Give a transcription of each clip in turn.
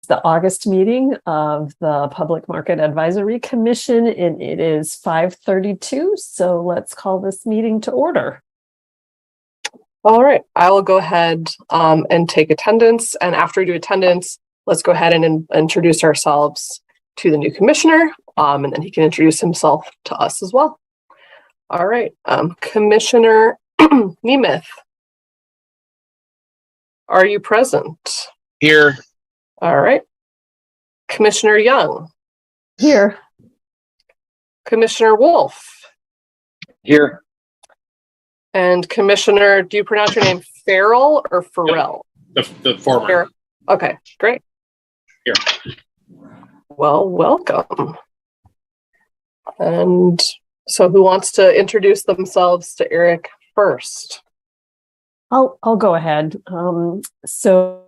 The August meeting of the Public Market Advisory Commission, and it is 5:32. So let's call this meeting to order. All right, I will go ahead and take attendance. And after we do attendance, let's go ahead and introduce ourselves to the new commissioner, and then he can introduce himself to us as well. All right, Commissioner Nemeth, are you present? Here. All right. Commissioner Young. Here. Commissioner Wolf. Here. And Commissioner, do you pronounce your name Farrell or Farrell? The former. Here. Okay, great. Here. Well, welcome. And so who wants to introduce themselves to Eric first? I'll go ahead. So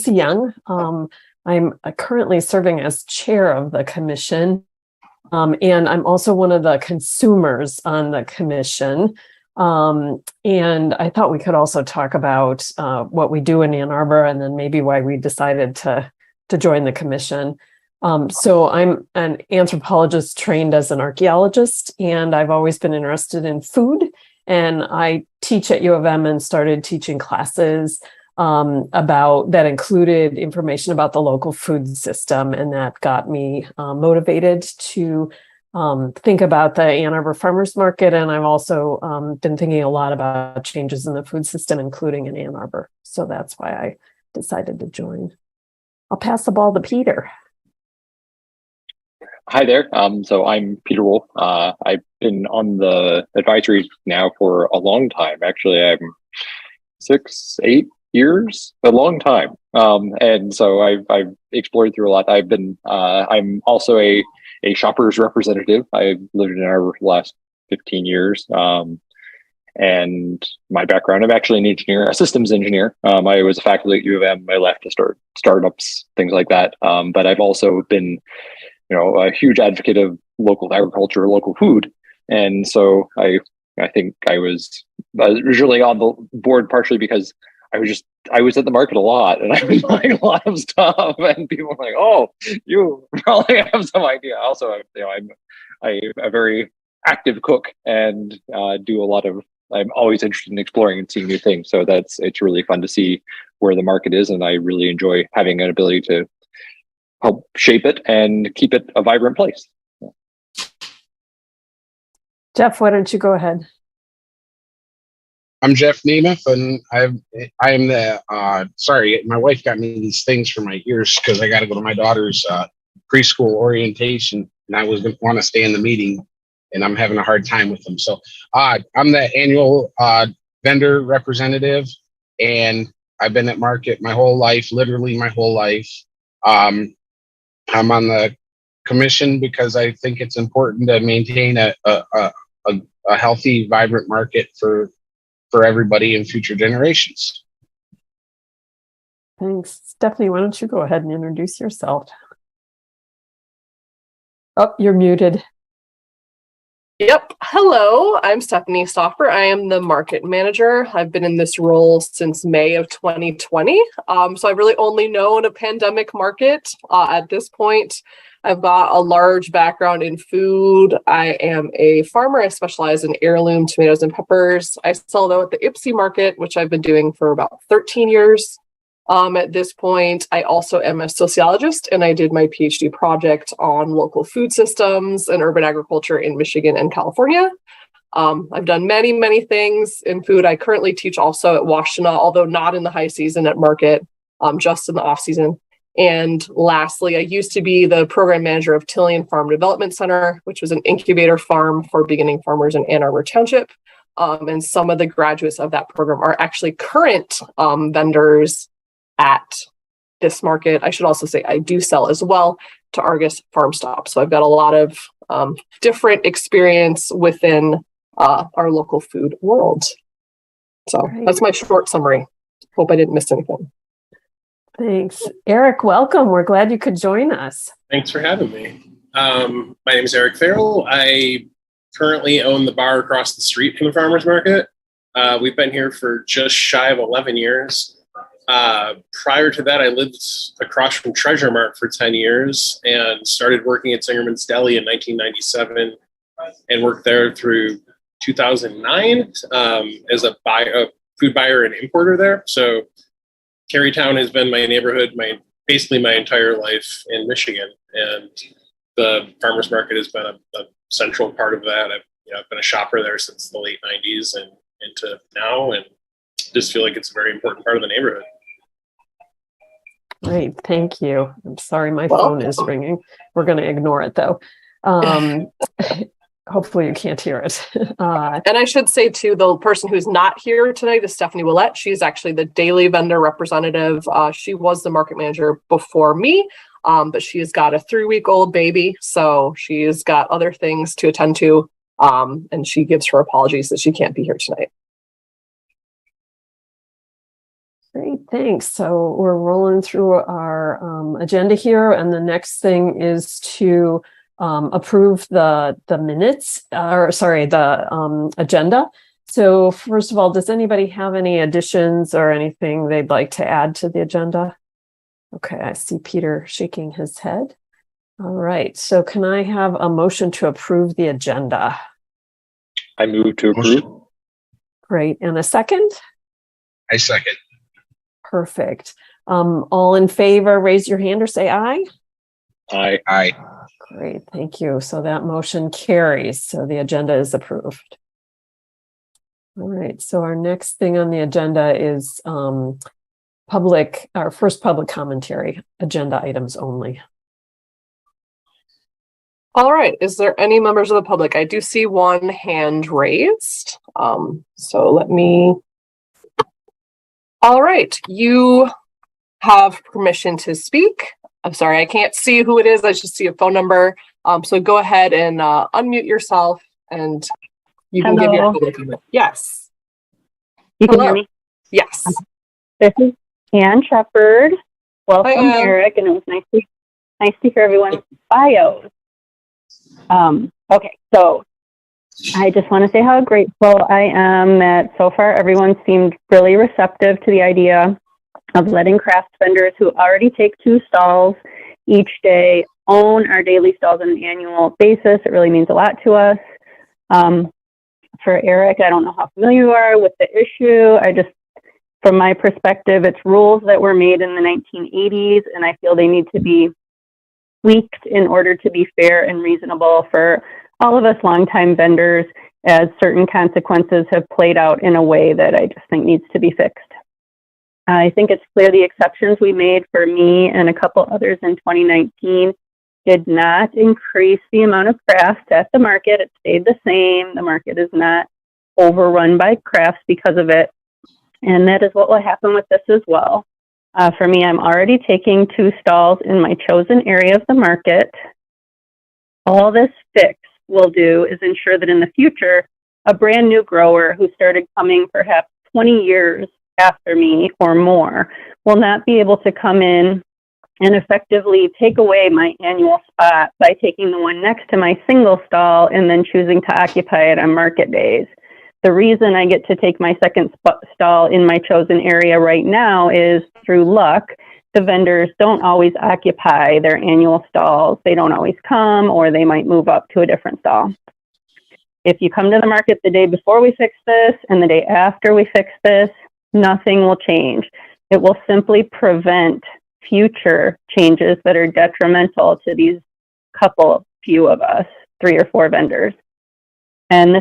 Young. I'm currently serving as chair of the commission, and I'm also one of the consumers on the commission. And I thought we could also talk about what we do in Ann Arbor, and then maybe why we decided to join the commission. So I'm an anthropologist trained as an archaeologist, and I've always been interested in food. And I teach at U of M and started teaching classes about that included information about the local food system, and that got me motivated to think about the Ann Arbor Farmers Market. And I've also been thinking a lot about changes in the food system, including in Ann Arbor. So that's why I decided to join. I'll pass the ball to Peter. Hi there. So I'm Peter Wolf. I've been on the advisory now for a long time. Actually, I'm 6-8 years, a long time. And so I've explored through a lot. I'm also a shopper's representative. I've lived in Ann Arbor for the last 15 years. And my background, I'm actually an engineer, a systems engineer. I was a faculty at U of M. I left to start startups, things like that. But I've also been, a huge advocate of local agriculture, local food. And so I think I was originally on the board partially because I was at the market a lot, and I was buying a lot of stuff, and people were like, "Oh, you probably have some idea." Also, I'm a very active cook and do a lot of. I'm always interested in exploring and seeing new things. So it's really fun to see where the market is, and I really enjoy having an ability to help shape it and keep it a vibrant place. Jeff, why don't you go ahead? I'm Jeff Nemeth, and I am the sorry, my wife got me these things for my ears because I got to go to my daughter's preschool orientation, and I was going to want to stay in the meeting, and I'm having a hard time with them. So I'm the annual vendor representative, and I've been at market my whole life, literally my whole life. I'm on the commission because I think it's important to maintain a healthy, vibrant market for everybody in future generations. Thanks. Stephanie, why don't you go ahead and introduce yourself? Oh, you're muted. Yep. Hello, I'm Stephanie Stoffer. I am the market manager. I've been in this role since May of 2020. So I've really only known a pandemic market at this point. I've got a large background in food. I am a farmer. I specialize in heirloom tomatoes and peppers. I sell though at the Ipsy market, which I've been doing for about 13 years. At this point, I also am a sociologist, and I did my PhD project on local food systems and urban agriculture in Michigan and California. I've done many, many things in food. I currently teach also at Washtenaw, although not in the high season at market, just in the off season. And lastly, I used to be the program manager of Tillian Farm Development Center, which was an incubator farm for beginning farmers in Ann Arbor Township. And some of the graduates of that program are actually current vendors at this market. I should also say I do sell as well to Argus Farm Stop. So I've got a lot of different experience within our local food world. So that's my short summary. Hope I didn't miss anything. Thanks. Eric, welcome. We're glad you could join us. Thanks for having me. My name is Eric Farrell. I currently own the bar across the street from the farmers market. We've been here for just shy of 11 years. prior to that, I lived across from Treasure Mart for 10 years and started working at Zingerman's Deli in 1997 and worked there through 2009 as a food buyer and importer there. So Carytown has been my neighborhood, basically my entire life in Michigan, and the farmers market has been a central part of that. I've been a shopper there since the late 90s and into now, and just feel like it's a very important part of the neighborhood. Great, thank you. I'm sorry my phone is ringing. We're going to ignore it though. Hopefully you can't hear it. And I should say too, the person who's not here tonight is Stephanie Willette. She's actually the daily vendor representative. She was the market manager before me, but she's got a 3-week-old baby, so she's got other things to attend to, and she gives her apologies that she can't be here tonight. Great, thanks. So we're rolling through our agenda here, and the next thing is to approve the minutes, the agenda. So first of all, does anybody have any additions or anything they'd like to add to the agenda? Okay, I see Peter shaking his head. All right, so can I have a motion to approve the agenda? I move to approve. Great, and a second? I second. Perfect. All in favor, raise your hand or say aye. Aye. Aye. Great, thank you. So that motion carries. So the agenda is approved. All right, so our next thing on the agenda is our first public commentary, agenda items only. All right, is there any members of the public? I do see one hand raised. So let me. All right, you have permission to speak. I'm sorry, I can't see who it is. I just see a phone number. So go ahead and unmute yourself, and you can give your public comment. Yes. You can hear me? Yes. This is Ann Shepard. Welcome, Hi, Ann. Eric, and it was nice to hear everyone's bios. Okay, so I just want to say how grateful I am that so far everyone seemed really receptive to the idea of letting craft vendors who already take 2 stalls each day own our daily stalls on an annual basis. It really means a lot to us. For Eric, I don't know how familiar you are with the issue. From my perspective, it's rules that were made in the 1980s, and I feel they need to be tweaked in order to be fair and reasonable for all of us longtime vendors, as certain consequences have played out in a way that I just think needs to be fixed. I think it's clear the exceptions we made for me and a couple others in 2019 did not increase the amount of crafts at the market. It stayed the same. The market is not overrun by crafts because of it. And that is what will happen with this as well. For me, I'm already taking 2 stalls in my chosen area of the market. All this fix will do is ensure that in the future, a brand new grower who started coming perhaps 20 years after me or more will not be able to come in and effectively take away my annual spot by taking the one next to my single stall and then choosing to occupy it on market days. The reason I get to take my second stall in my chosen area right now is through luck. The vendors don't always occupy their annual stalls. They don't always come, or they might move up to a different stall. If you come to the market the day before we fix this and the day after we fix this, nothing will change. It will simply prevent future changes that are detrimental to these few of us, 3 or 4 vendors. And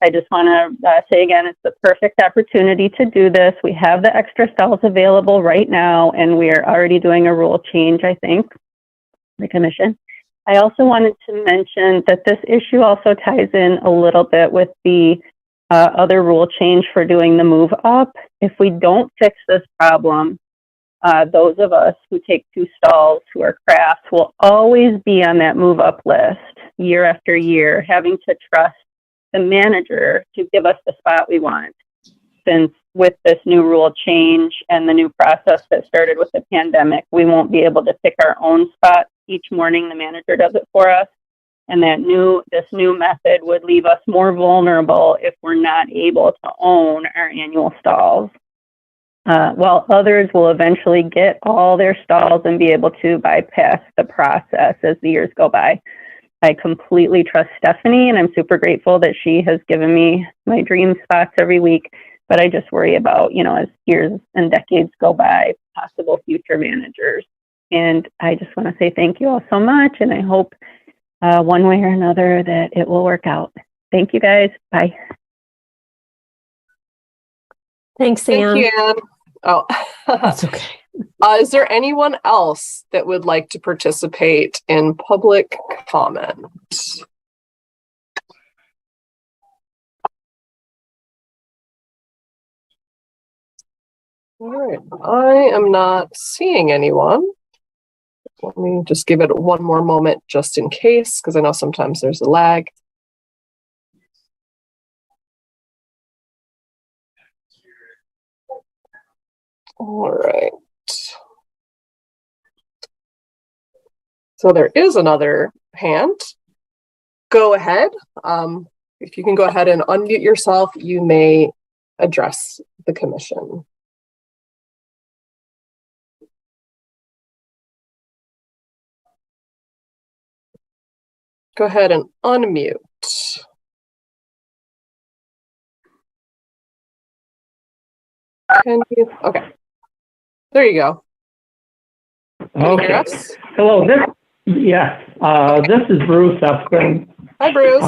I just want to say again, it's the perfect opportunity to do this. We have the extra stalls available right now, and we are already doing a rule change, I think, the commission. I also wanted to mention that this issue also ties in a little bit with the other rule change for doing the move up. If we don't fix this problem, those of us who take 2 stalls who are crafts will always be on that move up list year after year, having to trust the manager to give us the spot we want. Since with this new rule change and the new process that started with the pandemic, we won't be able to pick our own spot each morning. The manager does it for us. And this new method would leave us more vulnerable if we're not able to own our annual stalls. while others will eventually get all their stalls and be able to bypass the process as the years go by. I completely trust Stephanie, and I'm super grateful that she has given me my dream spots every week. But I just worry about, as years and decades go by, possible future managers. And I just want to say thank you all so much, and I hope one way or another that it will work out. Thank you, guys. Bye. Thanks, Anne. Thank you, Anne. Oh, That's okay. Is there anyone else that would like to participate in public comment? All right, I am not seeing anyone. Let me just give it one more moment just in case, because I know sometimes there's a lag. All right. So there is another hand. Go ahead. If you can go ahead and unmute yourself, you may address the commission. Go ahead and unmute. Can you? Okay. There you go. Can you hear us? Hello. This is Bruce Upton. Hi, Bruce.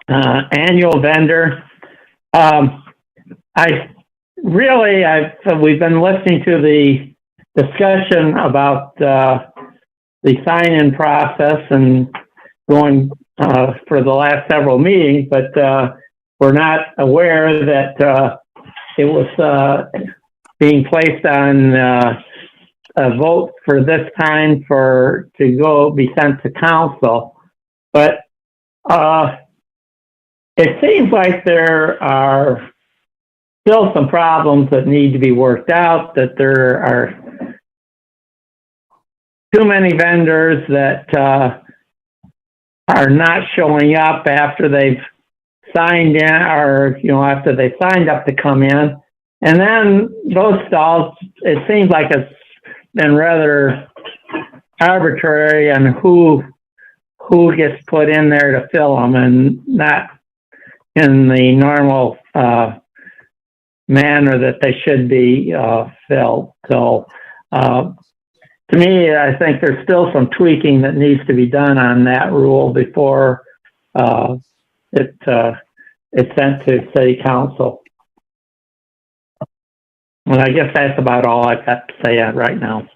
Annual vendor. We've been listening to the discussion about the sign-in process and going for the last several meetings, but we're not aware that it was being placed on a vote for this time to be sent to council. But it seems like there are still some problems that need to be worked out, that there are too many vendors that are not showing up after they've signed in, or after they signed up to come in. And then those stalls, it seems like it's been rather arbitrary on who gets put in there to fill them, and not in the normal manner that they should be filled. So to me, I think there's still some tweaking that needs to be done on that rule before it's sent to city council. And I guess that's about all I've got to say right now.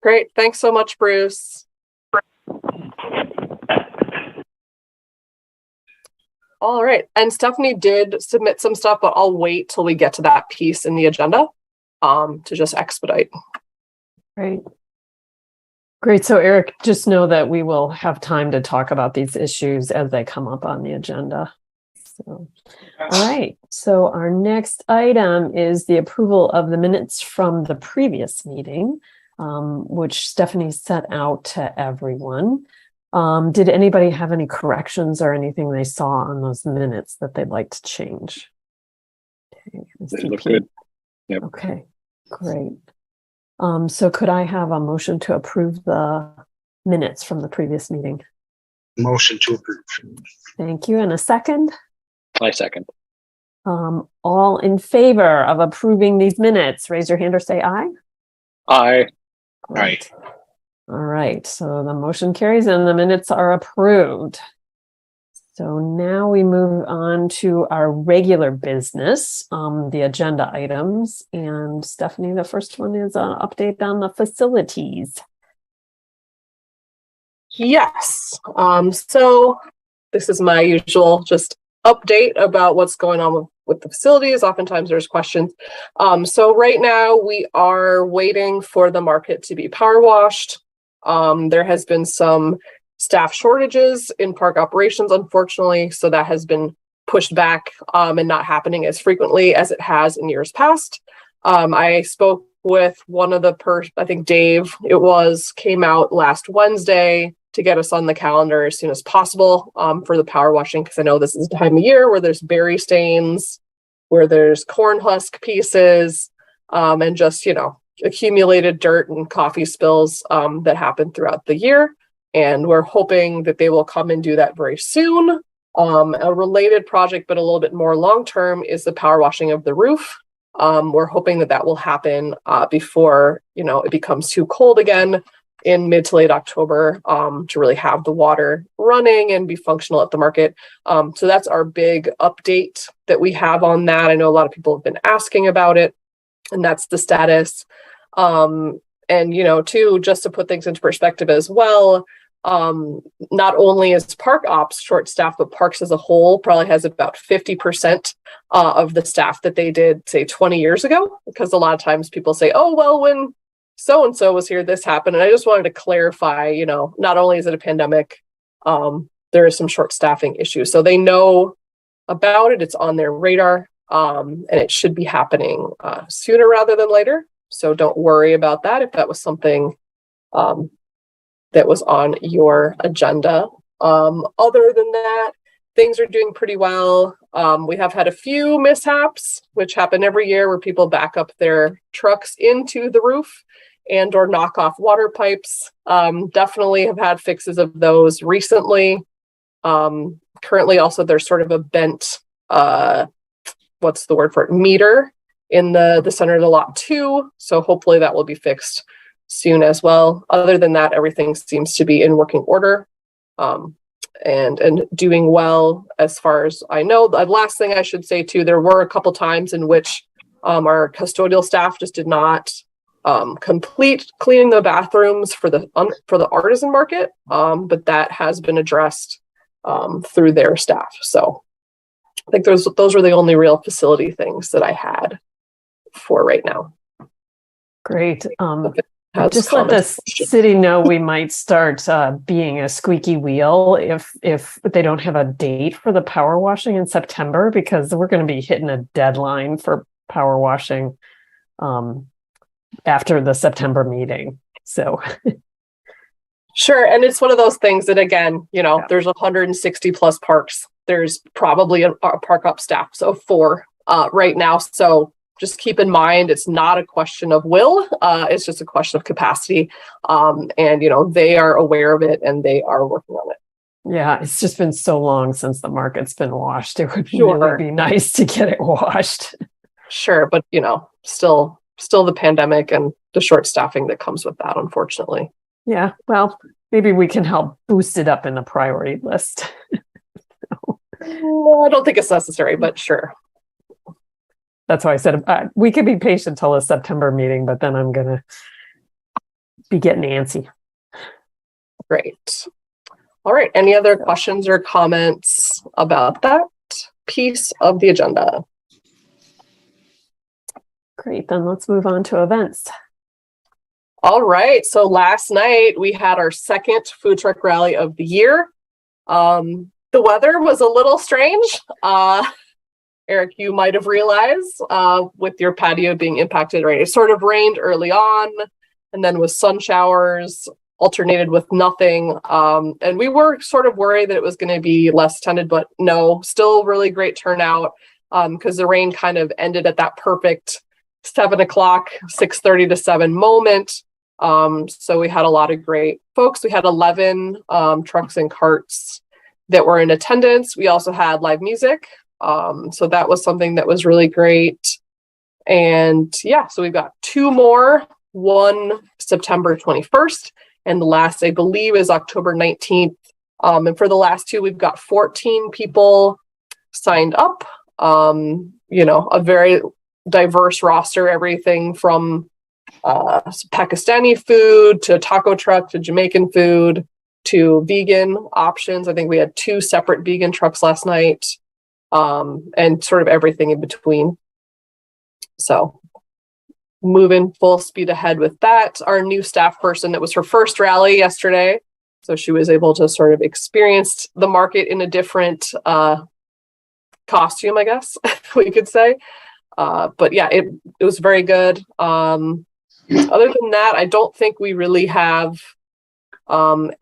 Great. Thanks so much, Bruce. All right. And Stephanie did submit some stuff, but I'll wait till we get to that piece in the agenda to just expedite. Great. So Eric, just know that we will have time to talk about these issues as they come up on the agenda. So, all right. So our next item is the approval of the minutes from the previous meeting, which Stephanie sent out to everyone. Did anybody have any corrections or anything they saw on those minutes that they'd like to change? Okay, they look good. Yep. Okay, great. So could I have a motion to approve the minutes from the previous meeting? Motion to approve. Thank you. And a second? I second. All in favor of approving these minutes, raise your hand or say aye. Aye. Great. All right. So the motion carries and the minutes are approved. So now we move on to our regular business, the agenda items. And Stephanie, the first one is an update on the facilities. Yes. So this is my usual just update about what's going on with the facilities. Oftentimes there's questions. So right now we are waiting for the market to be power washed. There has been some staff shortages in park operations, unfortunately, so that has been pushed back and not happening as frequently as it has in years past. I spoke with one of the I think Dave, came out last Wednesday to get us on the calendar as soon as possible for the power washing, because I know this is the time of year where there's berry stains where there's corn husk pieces and just, accumulated dirt and coffee spills that happen throughout the year. And we're hoping that they will come and do that very soon. A related project, but a little bit more long-term, is the power washing of the roof. We're hoping that will happen before, it becomes too cold again in mid to late October to really have the water running and be functional at the market. So that's our big update that we have on that. I know a lot of people have been asking about it, and that's the status. And, too, just to put things into perspective as well, not only is park ops short staffed, but parks as a whole probably has about 50% of the staff that they did, say, 20 years ago, because a lot of times people say, oh, well, when so-and-so was here, this happened. And I just wanted to clarify, not only is it a pandemic, there is some short staffing issues. So they know about it. It's on their radar, and it should be happening sooner rather than later. So don't worry about that if that was something that was on your agenda. Other than that, things are doing pretty well. We have had a few mishaps, which happen every year, where people back up their trucks into the roof and or knock off water pipes. Definitely have had fixes of those recently. Currently also there's sort of a bent, what's the word for it, meter in the center of the lot too. So hopefully that will be fixed soon as well. Other than that, everything seems to be in working order and doing well as far as I know. The last thing I should say too, there were a couple times in which our custodial staff just did not complete cleaning the bathrooms for the artisan market, but that has been addressed through their staff. So I think those were the only real facility things that I had for right now. Great. Just let the city know we might start being a squeaky wheel if they don't have a date for the power washing in September, because we're going to be hitting a deadline for power washing after the September meeting. So sure. And it's one of those things that, again, there's 160 plus parks. There's probably a park up staff, so 4 right now. So just keep in mind, it's not a question of will. It's just a question of capacity. And, they are aware of it and they are working on it. Yeah, it's just been so long since the market's been washed. It would really be nice to get it washed. Sure. But, still the pandemic and the short staffing that comes with that, unfortunately. Yeah. Well, maybe we can help boost it up in the priority list. I don't think it's necessary, but sure. That's why I said we could be patient till the September meeting, but then I'm going to be getting antsy. Great. All right. Any other questions or comments about that piece of the agenda? Great. Then let's move on to events. All right. So last night we had our second food truck rally of the year. The weather was a little strange. Eric, you might have realized with your patio being impacted, right? It sort of rained early on and then with sun showers alternated with nothing. And we were sort of worried that it was going to be less attended, but no, still really great turnout because the rain kind of ended at that perfect 7 o'clock, 6:30 to 7 moment. So we had a lot of great folks. We had 11 trucks and carts that were in attendance. We also had live music. So that was something that was really great. And yeah, so we've got 2 more, one September 21st, and the last, I believe, is October 19th. And for the last 2, we've got 14 people signed up, a very diverse roster, everything from Pakistani food to taco truck to Jamaican food to vegan options. I think we had 2 separate vegan trucks last night. And sort of everything in between. So moving full speed ahead with that. Our new staff person, it was her first rally yesterday. So she was able to sort of experience the market in a different costume, I guess we could say. But yeah, it was very good. Other than that, I don't think we really have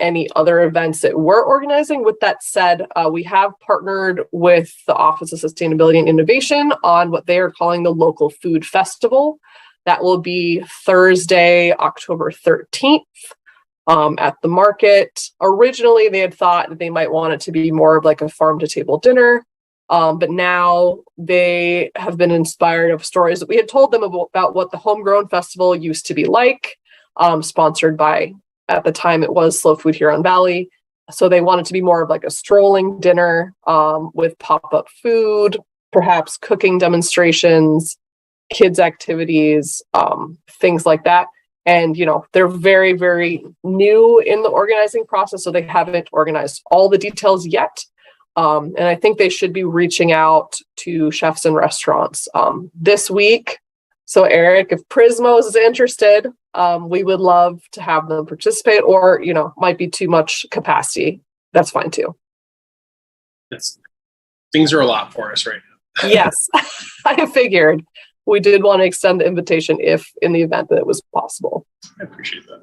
any other events that we're organizing. With that said, we have partnered with the Office of Sustainability and Innovation on what they are calling the Local Food Festival. That will be Thursday, October 13th. At the market. Originally, they had thought that they might want it to be more of like a farm to table dinner. But now they have been inspired of stories that we had told them about what the Homegrown Festival used to be like, sponsored by, at the time it was Slow Food Huron Valley. So they wanted to be more of like a strolling dinner with pop-up food, perhaps cooking demonstrations, kids activities, things like that. And, they're very, very new in the organizing process, so they haven't organized all the details yet. And I think they should be reaching out to chefs and restaurants this week. So, Eric, if Prismos is interested, we would love to have them participate, or, might be too much capacity. That's fine, too. Things are a lot for us right now. Yes, I figured. We did want to extend the invitation if in the event that it was possible. I appreciate that.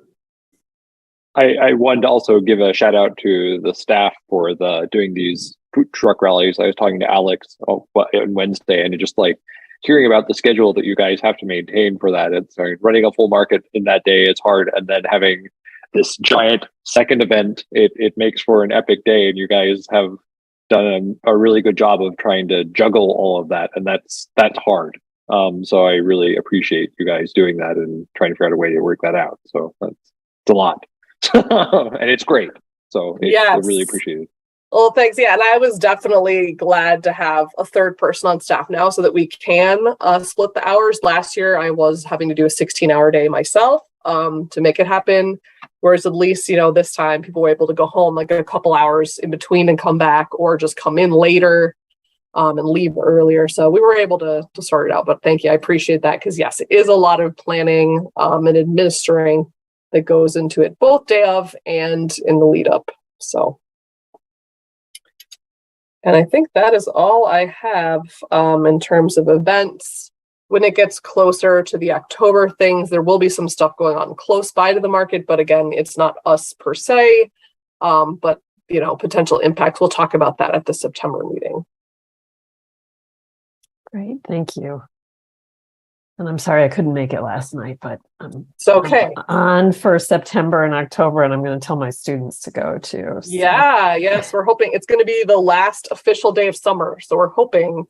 I wanted to also give a shout out to the staff for doing these food truck rallies. I was talking to Alex on Wednesday, and just like hearing about the schedule that you guys have to maintain for that. It's running a full market in that day. It's hard, and then having this giant second event, it makes for an epic day. And you guys have done a really good job of trying to juggle all of that, and that's hard. So I really appreciate you guys doing that and trying to figure out a way to work that out. So it's a lot, and it's great. So I really appreciate it. Well, thanks. Yeah, and I was definitely glad to have a third person on staff now so that we can split the hours. Last year, I was having to do a 16-hour day myself to make it happen. Whereas at least, this time people were able to go home like a couple hours in between and come back, or just come in later and leave earlier. So we were able to sort it out. But thank you. I appreciate that, because yes, it is a lot of planning and administering that goes into it, both day of and in the lead up. So, and I think that is all I have in terms of events. When it gets closer to the October things, there will be some stuff going on close by to the market. But again, it's not us per se, but potential impacts. We'll talk about that at the September meeting. Great, thank you. And I'm sorry I couldn't make it last night, but it's okay. I'm on for September and October, and I'm going to tell my students to go too. So. Yeah, yes, we're hoping it's going to be the last official day of summer. So we're hoping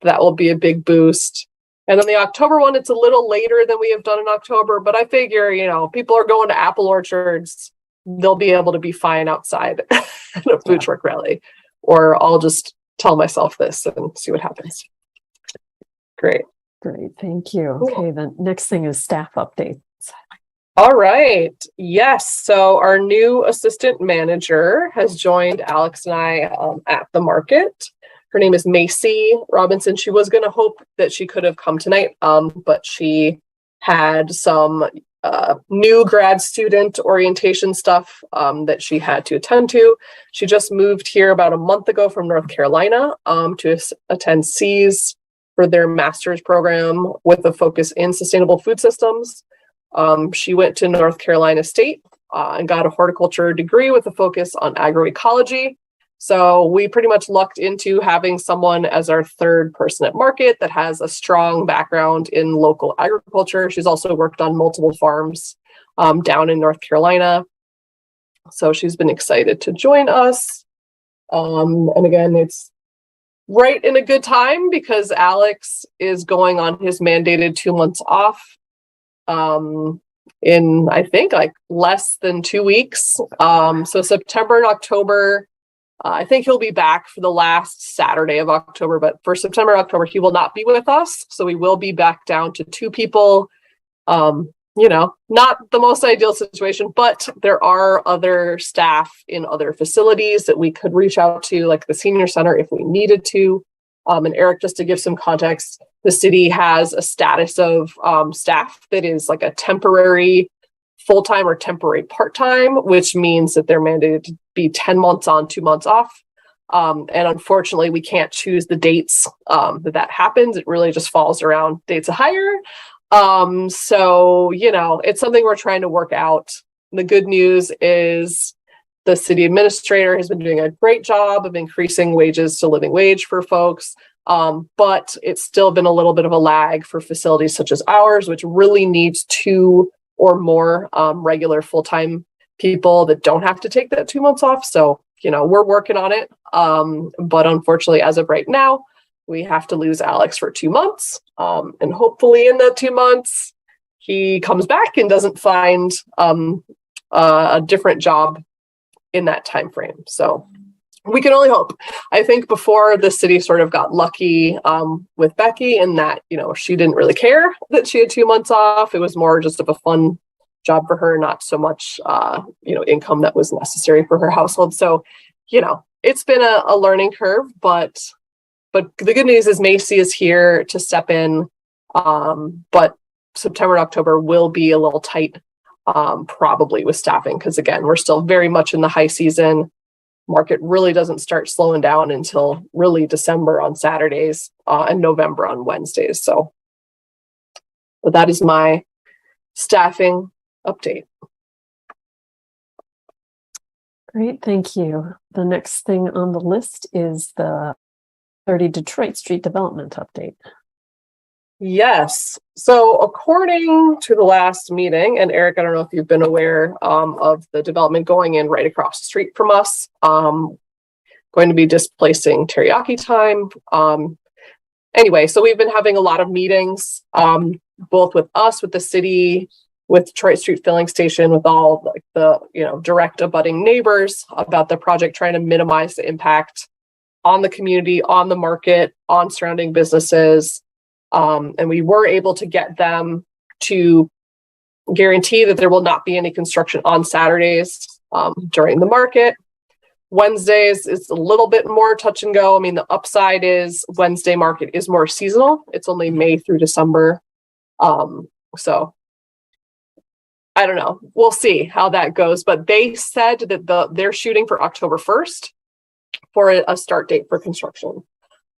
that will be a big boost. And then the October one, it's a little later than we have done in October, but I figure, people are going to apple orchards. They'll be able to be fine outside at a food truck rally, or I'll just tell myself this and see what happens. Great. Thank you. Cool. Okay, the next thing is staff updates. All right. Yes. So our new assistant manager has joined Alex and I at the market. Her name is Macy Robinson. She was going to hope that she could have come tonight, but she had some new grad student orientation stuff that she had to attend to. She just moved here about a month ago from North Carolina to attend C's for their master's program with a focus in sustainable food systems. She went to North Carolina State and got a horticulture degree with a focus on agroecology. So we pretty much lucked into having someone as our third person at market that has a strong background in local agriculture. She's also worked on multiple farms down in North Carolina. So she's been excited to join us. And again, it's right in a good time because Alex is going on his mandated 2 months off in, I think, like less than 2 weeks. So September and October, I think he'll be back for the last Saturday of October, but for September and October, he will not be with us. So we will be back down to 2 people. Not the most ideal situation, but there are other staff in other facilities that we could reach out to, like the senior center if we needed to. And Eric, just to give some context, the city has a status of staff that is like a temporary full-time or temporary part-time, which means that they're mandated to be 10 months on, 2 months off. And unfortunately, we can't choose the dates that happens. It really just falls around dates of hire. So, it's something we're trying to work out The good news is the city administrator has been doing a great job of increasing wages to living wage for folks. But it's still been a little bit of a lag for facilities such as ours, which really needs 2 or more regular full-time people that don't have to take that 2 months off. So, we're working on it. But unfortunately, as of right now, we have to lose Alex for 2 months. And hopefully in that 2 months, he comes back and doesn't find a different job in that time frame. So we can only hope. I think before the city sort of got lucky with Becky in that, she didn't really care that she had 2 months off. It was more just of a fun job for her, not so much, income that was necessary for her household. So, it's been a learning curve, but the good news is Macy is here to step in. But September, October will be a little tight, probably with staffing. Because again, we're still very much in the high season. Market really doesn't start slowing down until really December on Saturdays and November on Wednesdays. So that is my staffing update. Great, thank you. The next thing on the list is the 30 Detroit Street development update. Yes. So according to the last meeting, and Eric, I don't know if you've been aware of the development going in right across the street from us, going to be displacing Teriyaki Time. Anyway, so we've been having a lot of meetings, both with us, with the city, with Detroit Street Filling Station, with all like the direct abutting neighbors about the project, trying to minimize the impact on the community, on the market, on surrounding businesses. And we were able to get them to guarantee that there will not be any construction on Saturdays during the market. Wednesdays is a little bit more touch and go. I mean, the upside is Wednesday market is more seasonal. It's only May through December. So I don't know. We'll see how that goes. But they said that they're shooting for October 1st for a start date for construction.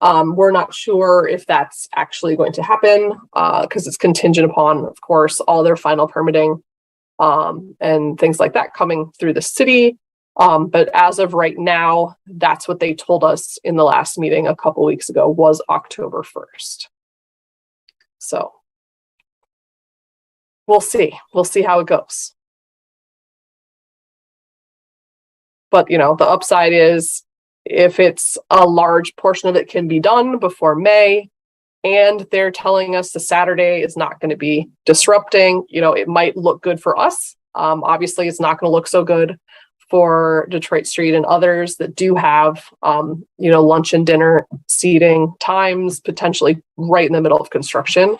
We're not sure if that's actually going to happen because it's contingent upon, of course, all their final permitting and things like that coming through the city. But as of right now, that's what they told us in the last meeting a couple weeks ago was October 1st. So we'll see. We'll see how it goes. But, the upside is if it's a large portion of it can be done before May, and they're telling us the Saturday is not going to be disrupting, it might look good for us. Obviously, it's not going to look so good for Detroit Street and others that do have, lunch and dinner seating times, potentially right in the middle of construction.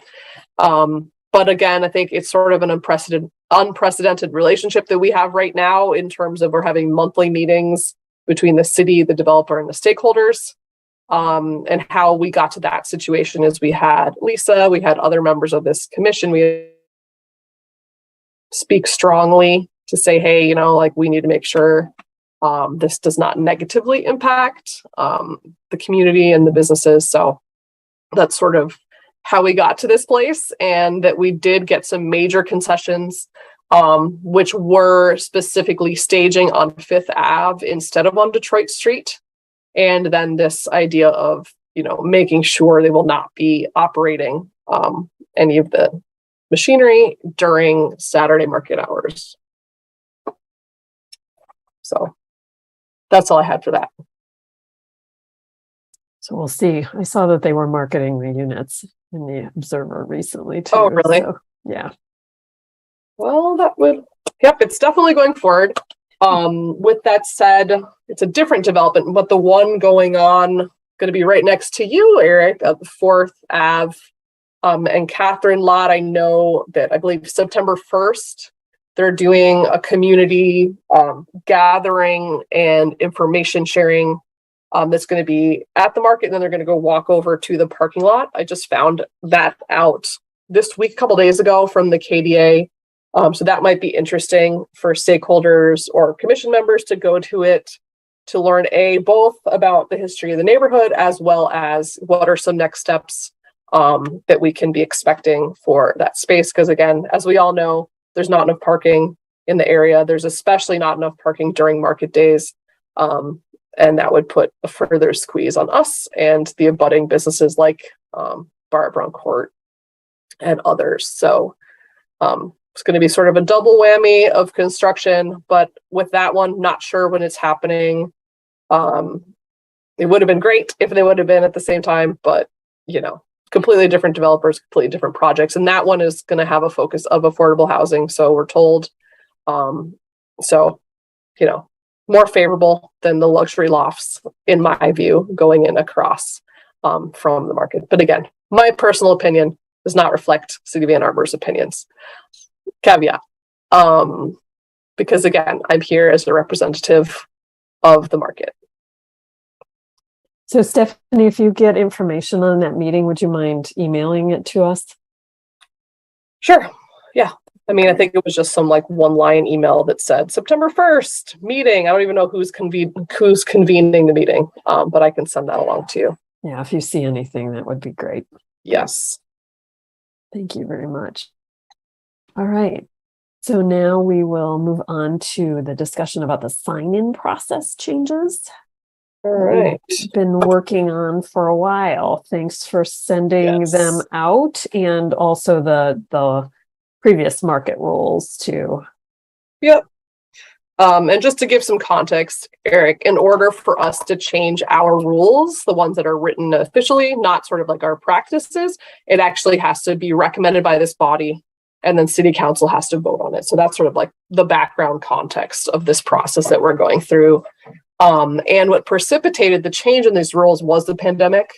But again, I think it's sort of an unprecedented relationship that we have right now in terms of we're having monthly meetings between the city, the developer, and the stakeholders. And how we got to that situation is we had Lisa, we had other members of this commission, we speak strongly to say, hey, we need to make sure this does not negatively impact the community and the businesses. So that's sort of how we got to this place, and that we did get some major concessions, which were specifically staging on Fifth Ave instead of on Detroit Street. And then this idea of, making sure they will not be operating any of the machinery during Saturday market hours. So that's all I had for that. So we'll see. I saw that they were marketing the units in the Observer recently too. Oh, really? So, yeah. Well, it's definitely going forward. With that said, it's a different development, but the one going on, going to be right next to you, Eric, at the 4th Ave and Catherine lot. I know that I believe September 1st, they're doing a community gathering and information sharing that's going to be at the market, and then they're going to go walk over to the parking lot. I just found that out this week, a couple days ago from the KDA. So that might be interesting for stakeholders or commission members to go to it to learn both about the history of the neighborhood as well as what are some next steps that we can be expecting for that space. Because again, as we all know, there's not enough parking in the area. There's especially not enough parking during market days. And that would put a further squeeze on us and the abutting businesses like Arbor Court and others. So it's going to be sort of a double whammy of construction, but with that one, not sure when it's happening. It would have been great if they would have been at the same time, but completely different developers, completely different projects. And that one is going to have a focus of affordable housing. So we're told, more favorable than the luxury lofts, in my view, going in across from the market. But again, my personal opinion does not reflect City of Ann Arbor's opinions. Caveat. Because again, I'm here as the representative of the market. So Stephanie, if you get information on that meeting, would you mind emailing it to us? Sure. Yeah. I mean, I think it was just some one-line email that said September 1st meeting. I don't even know who's convening the meeting, but I can send that along to you. Yeah, if you see anything, that would be great. Yes. Thank you very much. All right. So now we will move on to the discussion about the sign-in process changes. All right. We've been working on for a while. Thanks for sending them out, and also the previous market rules too. Yep. And just to give some context, Eric, in order for us to change our rules, the ones that are written officially, not sort of like our practices, it actually has to be recommended by this body, and then City Council has to vote on it. So that's sort of like the background context of this process that we're going through. And what precipitated the change in these rules was the pandemic.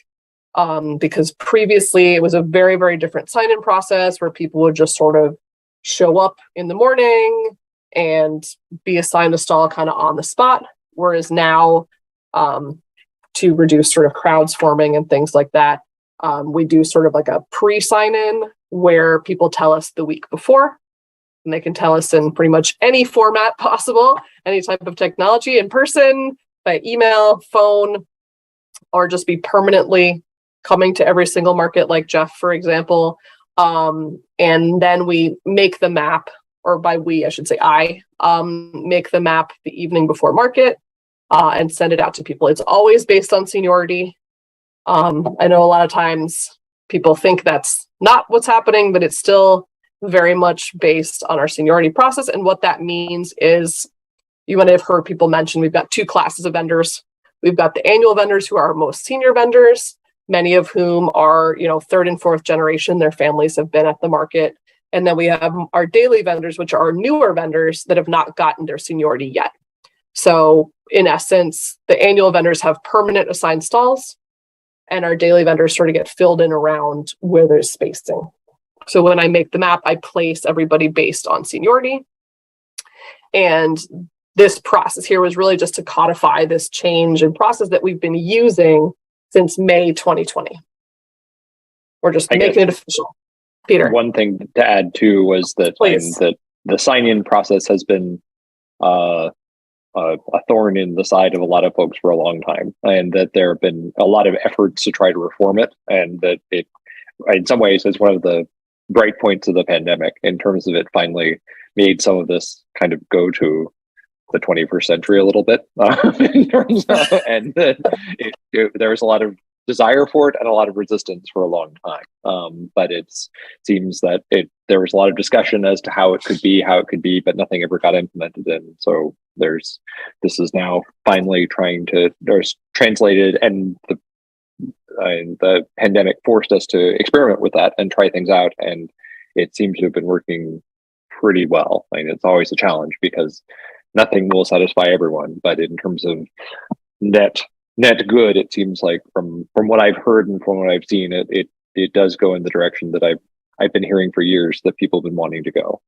Because previously it was a very, very different sign-in process where people would just sort of show up in the morning and be assigned a stall kind of on the spot. Whereas now, to reduce sort of crowds forming and things like that, we do sort of like a pre-sign-in where people tell us the week before, and they can tell us in pretty much any format possible, any type of technology, in person, by email, phone, or just be permanently coming to every single market, like Jeff, for example. And then we make the map, or by we, I should say I, make the map the evening before market and send it out to people. It's always based on seniority. I know a lot of times people think that's not what's happening, but it's still very much based on our seniority process. And what that means is, you might have heard people mention, we've got two classes of vendors. We've got the annual vendors, who are our most senior vendors, many of whom are, third and fourth generation. Their families have been at the market. And then we have our daily vendors, which are our newer vendors that have not gotten their seniority yet. So in essence, the annual vendors have permanent assigned stalls, and our daily vendors sort of get filled in around where there's spacing. So when I make the map, I place everybody based on seniority. And this process here was really just to codify this change in process that we've been using since May 2020. We're just making it official. Peter. One thing to add too was that the sign-in process has been a thorn in the side of a lot of folks for a long time, and that there have been a lot of efforts to try to reform it, and that it, in some ways, is one of the bright points of the pandemic in terms of it finally made some of this kind of go to the 21st century a little bit, in terms of, and there was a lot of desire for it and a lot of resistance for a long time. But it seems that there was a lot of discussion as to how it could be, but nothing ever got implemented. And so this is now finally there's translated, and the pandemic forced us to experiment with that and try things out. And it seems to have been working pretty well. I mean, it's always a challenge because nothing will satisfy everyone, but in terms of net good, it seems like from what I've heard and from what I've seen, it does go in the direction that I've been hearing for years that people have been wanting to go.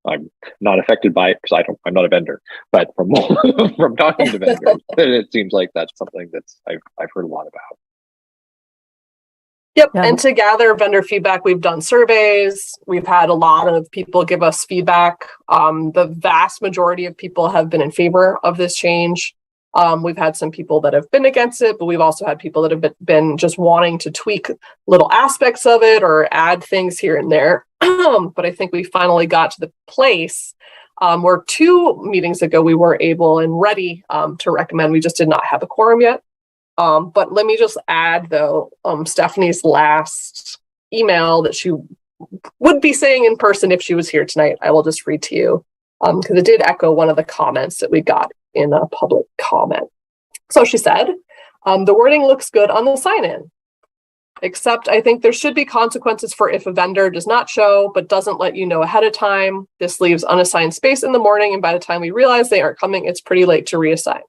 I'm not affected by it because I'm not a vendor, but from from talking to vendors, it seems like that's something that's I've heard a lot about. Yep. Yeah. And to gather vendor feedback, we've done surveys. We've had a lot of people give us feedback. The vast majority of people have been in favor of this change. We've had some people that have been against it, but we've also had people that have been just wanting to tweak little aspects of it or add things here and there. But I think we finally got to the place where 2 meetings ago we were able and ready to recommend. We just did not have a quorum yet. But let me just add, though, Stephanie's last email that she would be saying in person if she was here tonight. I will just read to you because it did echo one of the comments that we got in a public comment. So she said, the wording looks good on the sign-in, except I think there should be consequences for if a vendor does not show but doesn't let you know ahead of time. This leaves unassigned space in the morning, and by the time we realize they aren't coming, it's pretty late to reassign.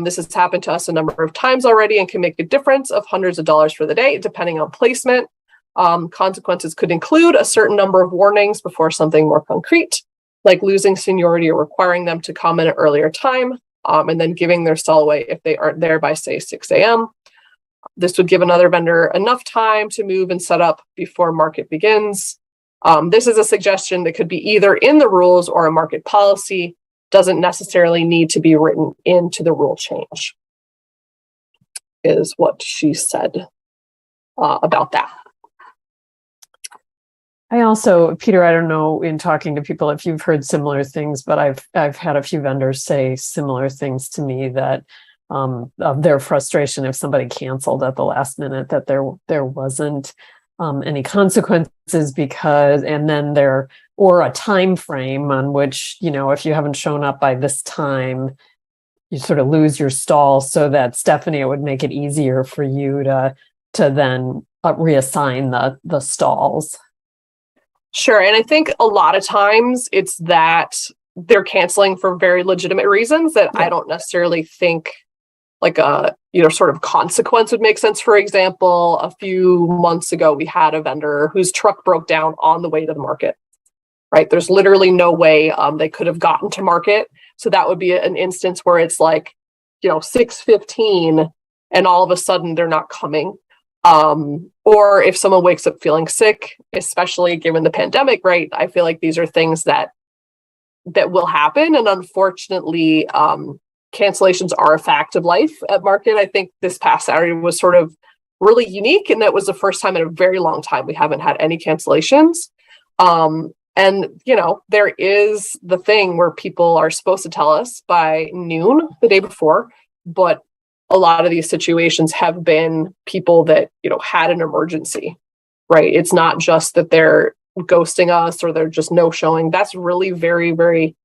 This has happened to us a number of times already and can make a difference of hundreds of dollars for the day, depending on placement. Consequences could include a certain number of warnings before something more concrete, like losing seniority or requiring them to come in an earlier time, and then giving their stall away if they aren't there by, say, 6 a.m. This would give another vendor enough time to move and set up before market begins. This is a suggestion that could be either in the rules or a market policy. Doesn't necessarily need to be written into the rule change, is what she said about that. I also, Peter, I don't know in talking to people if you've heard similar things, but I've had a few vendors say similar things to me that of their frustration if somebody canceled at the last minute, that there wasn't any consequences because, and then there, or a time frame on which, if you haven't shown up by this time, you sort of lose your stall, so that Stephanie, it would make it easier for you to then reassign the stalls. Sure. And I think a lot of times it's that they're canceling for very legitimate reasons that I don't necessarily think like a, sort of consequence would make sense. For example, a few months ago, we had a vendor whose truck broke down on the way to the market, right? There's literally no way they could have gotten to market. So that would be an instance where it's like, 6:15 and all of a sudden they're not coming. Or if someone wakes up feeling sick, especially given the pandemic, right? I feel like these are things that will happen. And unfortunately, cancellations are a fact of life at market. I think this past Saturday was sort of really unique, and that was the first time in a very long time we haven't had any cancellations. And there is the thing where people are supposed to tell us by noon the day before, but a lot of these situations have been people that had an emergency, right? It's not just that they're ghosting us or they're just no showing. That's really very, very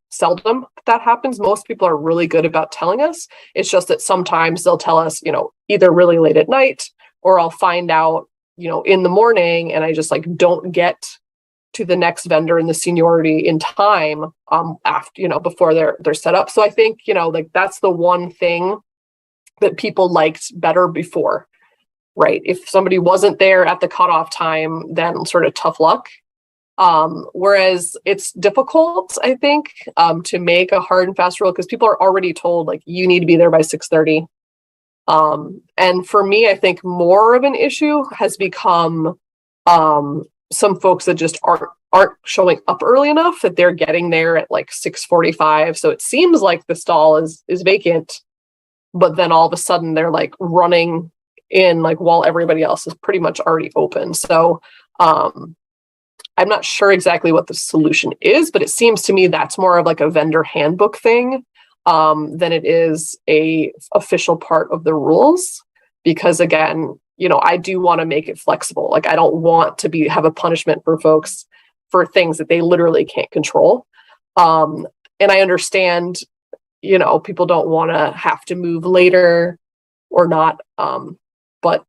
seldom that happens. Most people are really good about telling us. It's just that sometimes they'll tell us, either really late at night, or I'll find out, in the morning, and I just don't get to the next vendor in the seniority in time after, before they're set up. So I think, that's the one thing that people liked better before, right? If somebody wasn't there at the cutoff time, then sort of tough luck. Whereas it's difficult, I think, to make a hard and fast rule because people are already told you need to be there by 6:30. And for me, I think more of an issue has become some folks that just aren't showing up early enough that they're getting there at 6:45. So it seems like the stall is vacant, but then all of a sudden they're running in while everybody else is pretty much already open. So I'm not sure exactly what the solution is, but it seems to me that's more of a vendor handbook thing than it is a official part of the rules. Because again, I do want to make it flexible. I don't want to have a punishment for folks for things that they literally can't control. And I understand, people don't want to have to move later or not. But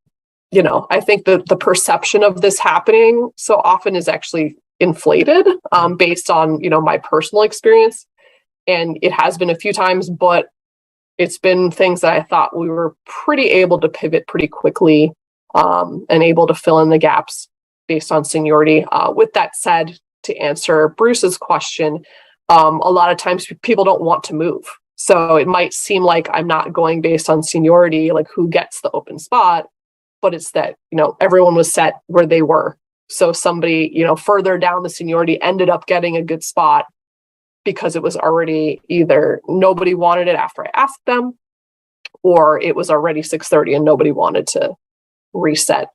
I think that the perception of this happening so often is actually inflated based on, my personal experience. And it has been a few times, but it's been things that I thought we were pretty able to pivot pretty quickly and able to fill in the gaps based on seniority. With that said, to answer Bruce's question, a lot of times people don't want to move. So it might seem like I'm not going based on seniority, who gets the open spot. But it's that, everyone was set where they were. So somebody, further down the seniority ended up getting a good spot because it was already either nobody wanted it after I asked them, or it was already 6:30 and nobody wanted to reset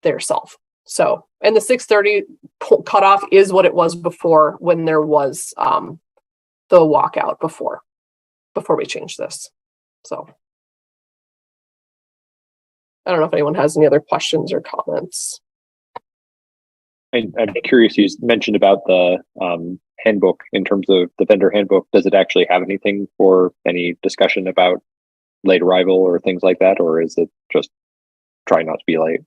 their self. So, and the 6:30 cutoff is what it was before, when there was the walkout before we changed this. So I don't know if anyone has any other questions or comments. I'm curious, you mentioned about the handbook in terms of the vendor handbook. Does it actually have anything for any discussion about late arrival or things like that? Or is it just try not to be late?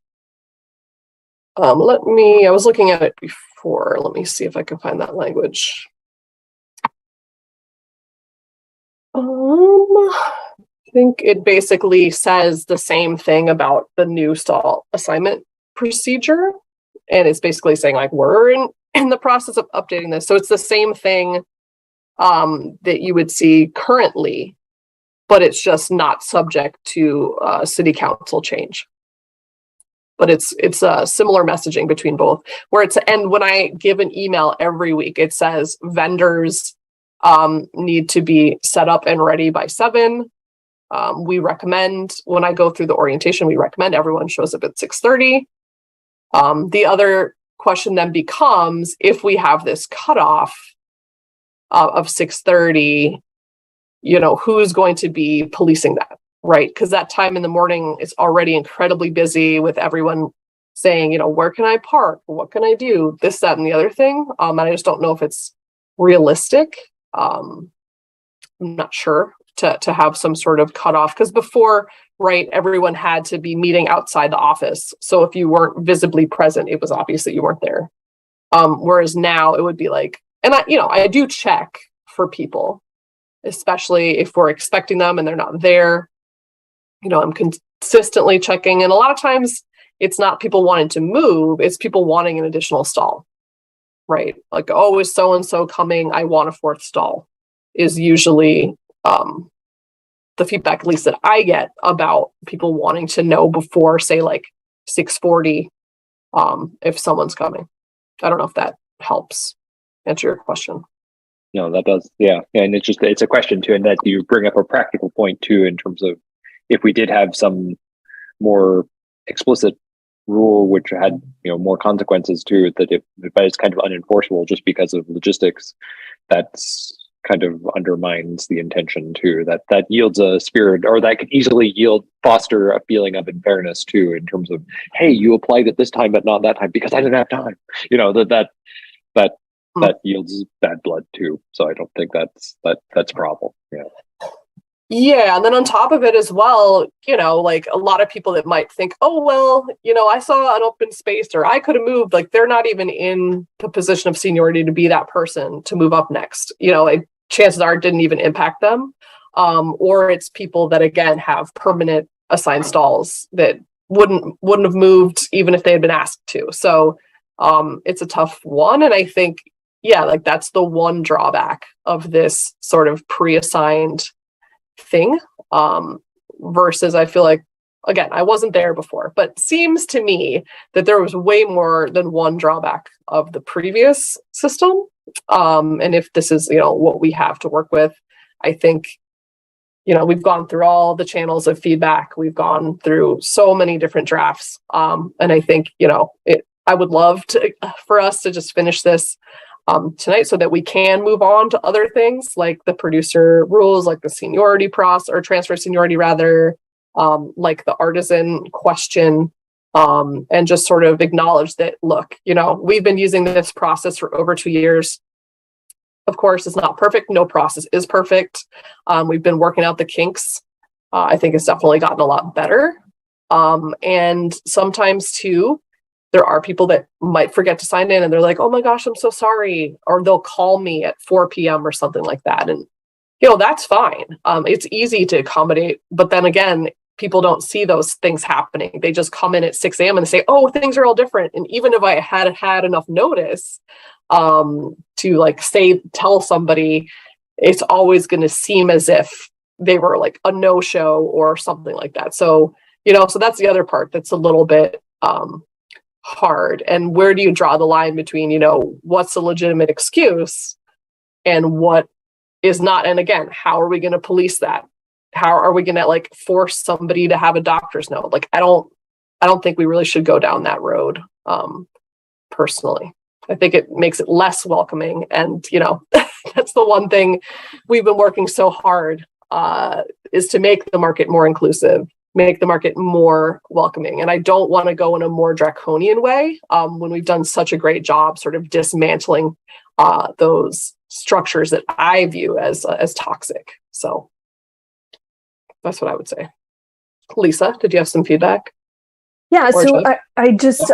I was looking at it before. Let me see if I can find that language. I think it basically says the same thing about the new stall assignment procedure. And it's basically saying, like, we're in the process of updating this. So it's the same thing that you would see currently, but it's just not subject to city council change. But it's similar messaging between both, and when I give an email every week, it says vendors need to be set up and ready by 7. We recommend, when I go through the orientation, we recommend everyone shows up at 6:30. The other question then becomes, if we have this cutoff of 6:30, who's going to be policing that, right? Because that time in the morning is already incredibly busy with everyone saying, where can I park? What can I do? This, that, and the other thing. And I just don't know if it's realistic. I'm not sure to have some sort of cutoff, because before, right, everyone had to be meeting outside the office. So if you weren't visibly present, it was obvious that you weren't there. Whereas now it would be like, and I do check for people, especially if we're expecting them and they're not there. I'm consistently checking. And a lot of times it's not people wanting to move, it's people wanting an additional stall, right? Like, oh, is so-and-so coming? I want a 4th stall, is usually the feedback, at least that I get, about people wanting to know before, say, like 6:40, if someone's coming. I don't know if that helps answer your question. No, that does. Yeah. And it's a question too. And that you bring up a practical point too, in terms of if we did have some more explicit rule, which had, more consequences to it, that but it's kind of unenforceable just because of logistics, that's kind of undermines the intention too. That yields a spirit, or that could easily foster a feeling of unfairness too, in terms of, hey, you applied it this time but not that time because I didn't have time. That yields bad blood too. So I don't think that's a problem. Yeah. Yeah, and then on top of it as well, like a lot of people that might think, oh, well, I saw an open space, or I could have moved, like they're not even in the position of seniority to be that person to move up next. Chances are it didn't even impact them. Or it's people that, again, have permanent assigned stalls that wouldn't have moved even if they had been asked to. So it's a tough one. And I think, like that's the one drawback of this sort of pre-assigned thing, versus, I feel like, again, I wasn't there before, but seems to me that there was way more than one drawback of the previous system. And if this is, what we have to work with, I think, we've gone through all the channels of feedback. We've gone through so many different drafts. And I think, I would love for us to just finish this tonight so that we can move on to other things like the producer rules, like the seniority process, or transfer seniority rather, like the artisan question, and just sort of acknowledge that, look, we've been using this process for over 2 years. Of course, it's not perfect. No process is perfect. We've been working out the kinks. I think it's definitely gotten a lot better. And sometimes too, there are people that might forget to sign in and they're like, oh my gosh, I'm so sorry. Or they'll call me at 4 p.m. or something like that. And, that's fine. It's easy to accommodate. But then again, people don't see those things happening. They just come in at 6 a.m. and they say, oh, things are all different. And even if I had enough notice to tell somebody, it's always going to seem as if they were like a no-show or something like that. So, so that's the other part that's a little bit hard. And where do you draw the line between, what's a legitimate excuse and what is not? And again, how are we going to police that? How are we going to force somebody to have a doctor's note? I don't I don't think we really should go down that road. Personally, I think it makes it less welcoming. And, that's the one thing we've been working so hard is to make the market more inclusive, make the market more welcoming. And I don't want to go in a more draconian way when we've done such a great job sort of dismantling those structures that I view as toxic. So that's what I would say. Lisa, did you have some feedback? Yeah, so I just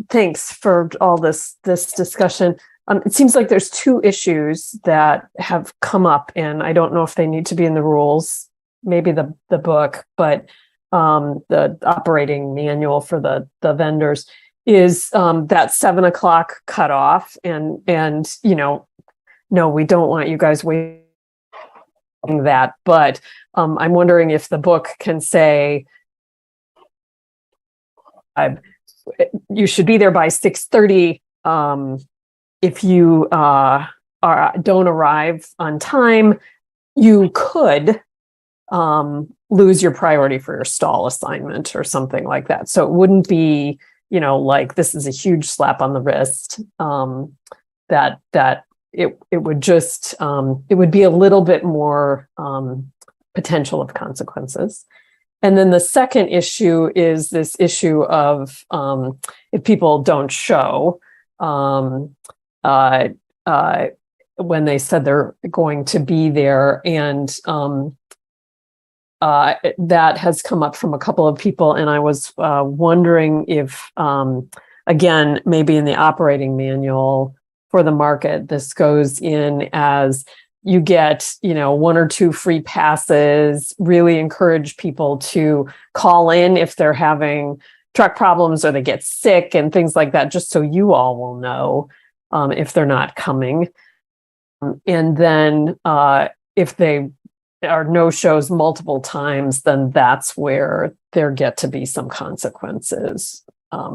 thanks for all this discussion. It seems like there's two issues that have come up, and I don't know if they need to be in the rules, maybe the book, but the operating manual for the vendors is that 7 o'clock cutoff, and no, we don't want you guys waiting that, but I'm wondering if the book can say you should be there by 6:30. If you don't arrive on time, you could lose your priority for your stall assignment or something like that. So it wouldn't be, like this is a huge slap on the wrist. That it would just it would be a little bit more potential of consequences. And then the second issue is this issue of if people don't show when they said they're going to be there, and that has come up from a couple of people. And I was wondering if, again, maybe in the operating manual for the market, this goes in as you get, 1 or 2 free passes, really encourage people to call in if they're having truck problems or they get sick and things like that, just so you all will know if they're not coming. And then if they are no-shows multiple times, then that's where there get to be some consequences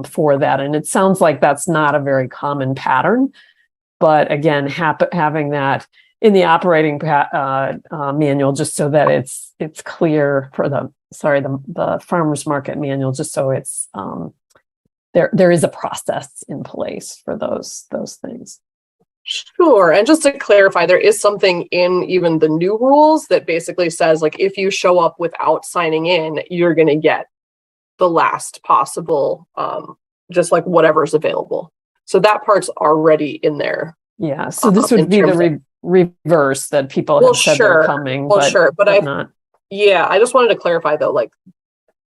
for that. And it sounds like that's not a very common pattern. But again, having that in the operating manual, just so that it's clear for the farmers market manual, just so it's there is a process in place for those things. Sure. And just to clarify, there is something in even the new rules that basically says, like, if you show up without signing in, you're going to get the last possible, just like whatever's available. So that part's already in there. Yeah. So this would be the reverse, that people have said they're coming. Well, sure. But I'm not. Yeah. I just wanted to clarify, though, like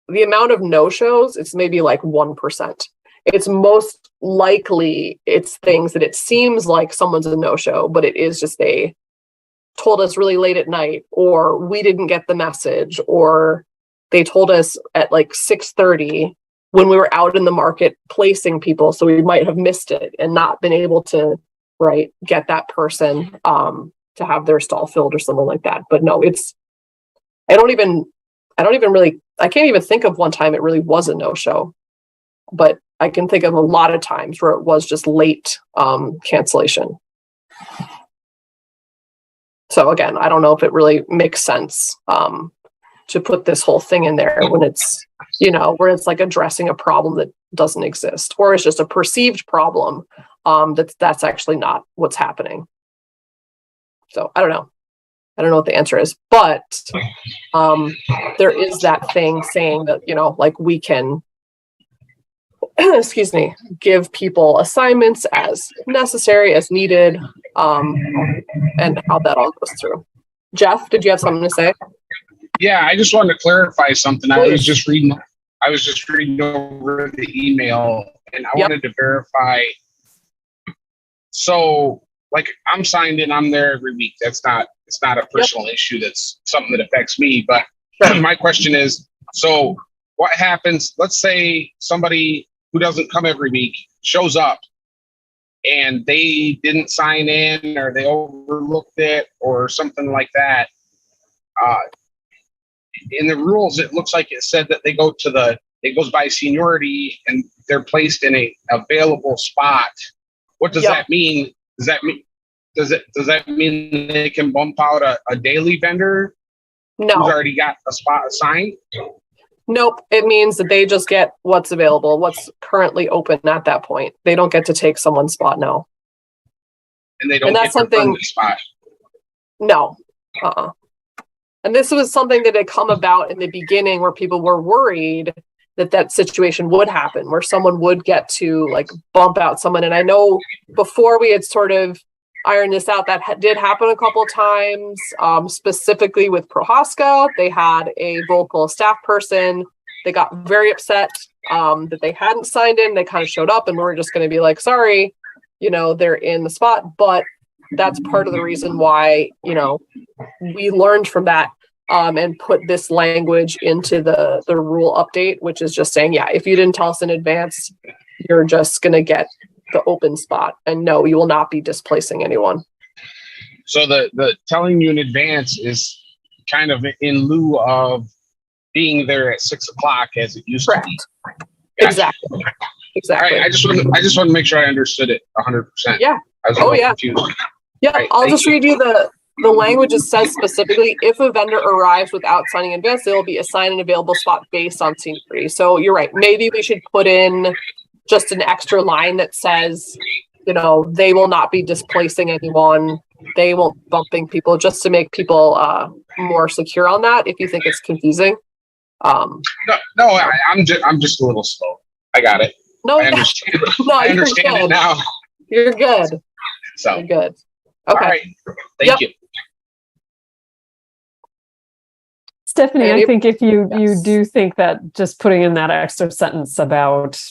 the amount of no-shows, it's maybe like 1%. It's most likely it's things that it seems like someone's a no-show, but it is just they told us really late at night, or we didn't get the message, or they told us at like 6:30 when we were out in the market placing people, so we might have missed it and not been able to get that person to have their stall filled or something like that. But no, I can't even think of one time it really was a no-show, but I can think of a lot of times where it was just late cancellation. So again, I don't know if it really makes sense to put this whole thing in there when it's, where it's like addressing a problem that doesn't exist, or it's just a perceived problem that's actually not what's happening. So I don't know what the answer is, but there is that thing saying that, like we can, give people assignments as necessary, as needed, and how that all goes through. Jeff, did you have something to say? Yeah, I just wanted to clarify something. I was just reading over the email, and I wanted to verify. So, like, I'm signed in, I'm there every week. It's not a personal issue. That's something that affects me. But my question is, so what happens? Let's say somebody who doesn't come every week shows up and they didn't sign in, or they overlooked it, or something like that. In the rules, it looks like it said that they go it goes by seniority and they're placed in a available spot. What does that mean? Does that mean they can bump out a daily vendor who's already got a spot assigned? Nope. It means that they just get what's available, what's currently open at that point. They don't get to take someone's spot. No. And they don't And that's get their something- permanent spot. No. And this was something that had come about in the beginning where people were worried that that situation would happen, where someone would get to like bump out someone. And I know before we had sort of ironed this out, that did happen a couple of times, specifically with Prohaska. They had a vocal staff person. They got very upset that they hadn't signed in. They kind of showed up and we were just going to be like, sorry, you know, they're in the spot. But that's part of the reason why, you know, we learned from that and put this language into the rule update, which is just saying, yeah, if you didn't tell us in advance, you're just going to get the open spot. And no, you will not be displacing anyone. So the telling you in advance is kind of in lieu of being there at 6 o'clock as it used to be. Gotcha. Exactly. Exactly. All right, I just want to make sure I understood it 100%. Yeah. I was a little confused. Yeah, Right, I'll just read you the language. It says specifically, if a vendor arrives without signing in advance, they will be assigned an available spot based on seniority. So you're right. Maybe we should put in just an extra line that says, you know, they will not be displacing anyone. They won't be bumping people, just to make people more secure on that. If you think it's confusing. I'm just a little slow. I got it. No, I understand. no, I understand it now. You're good. So You're good. all Okay. right. Thank you. Stephanie, I think if you Yes. do think that just putting in that extra sentence about,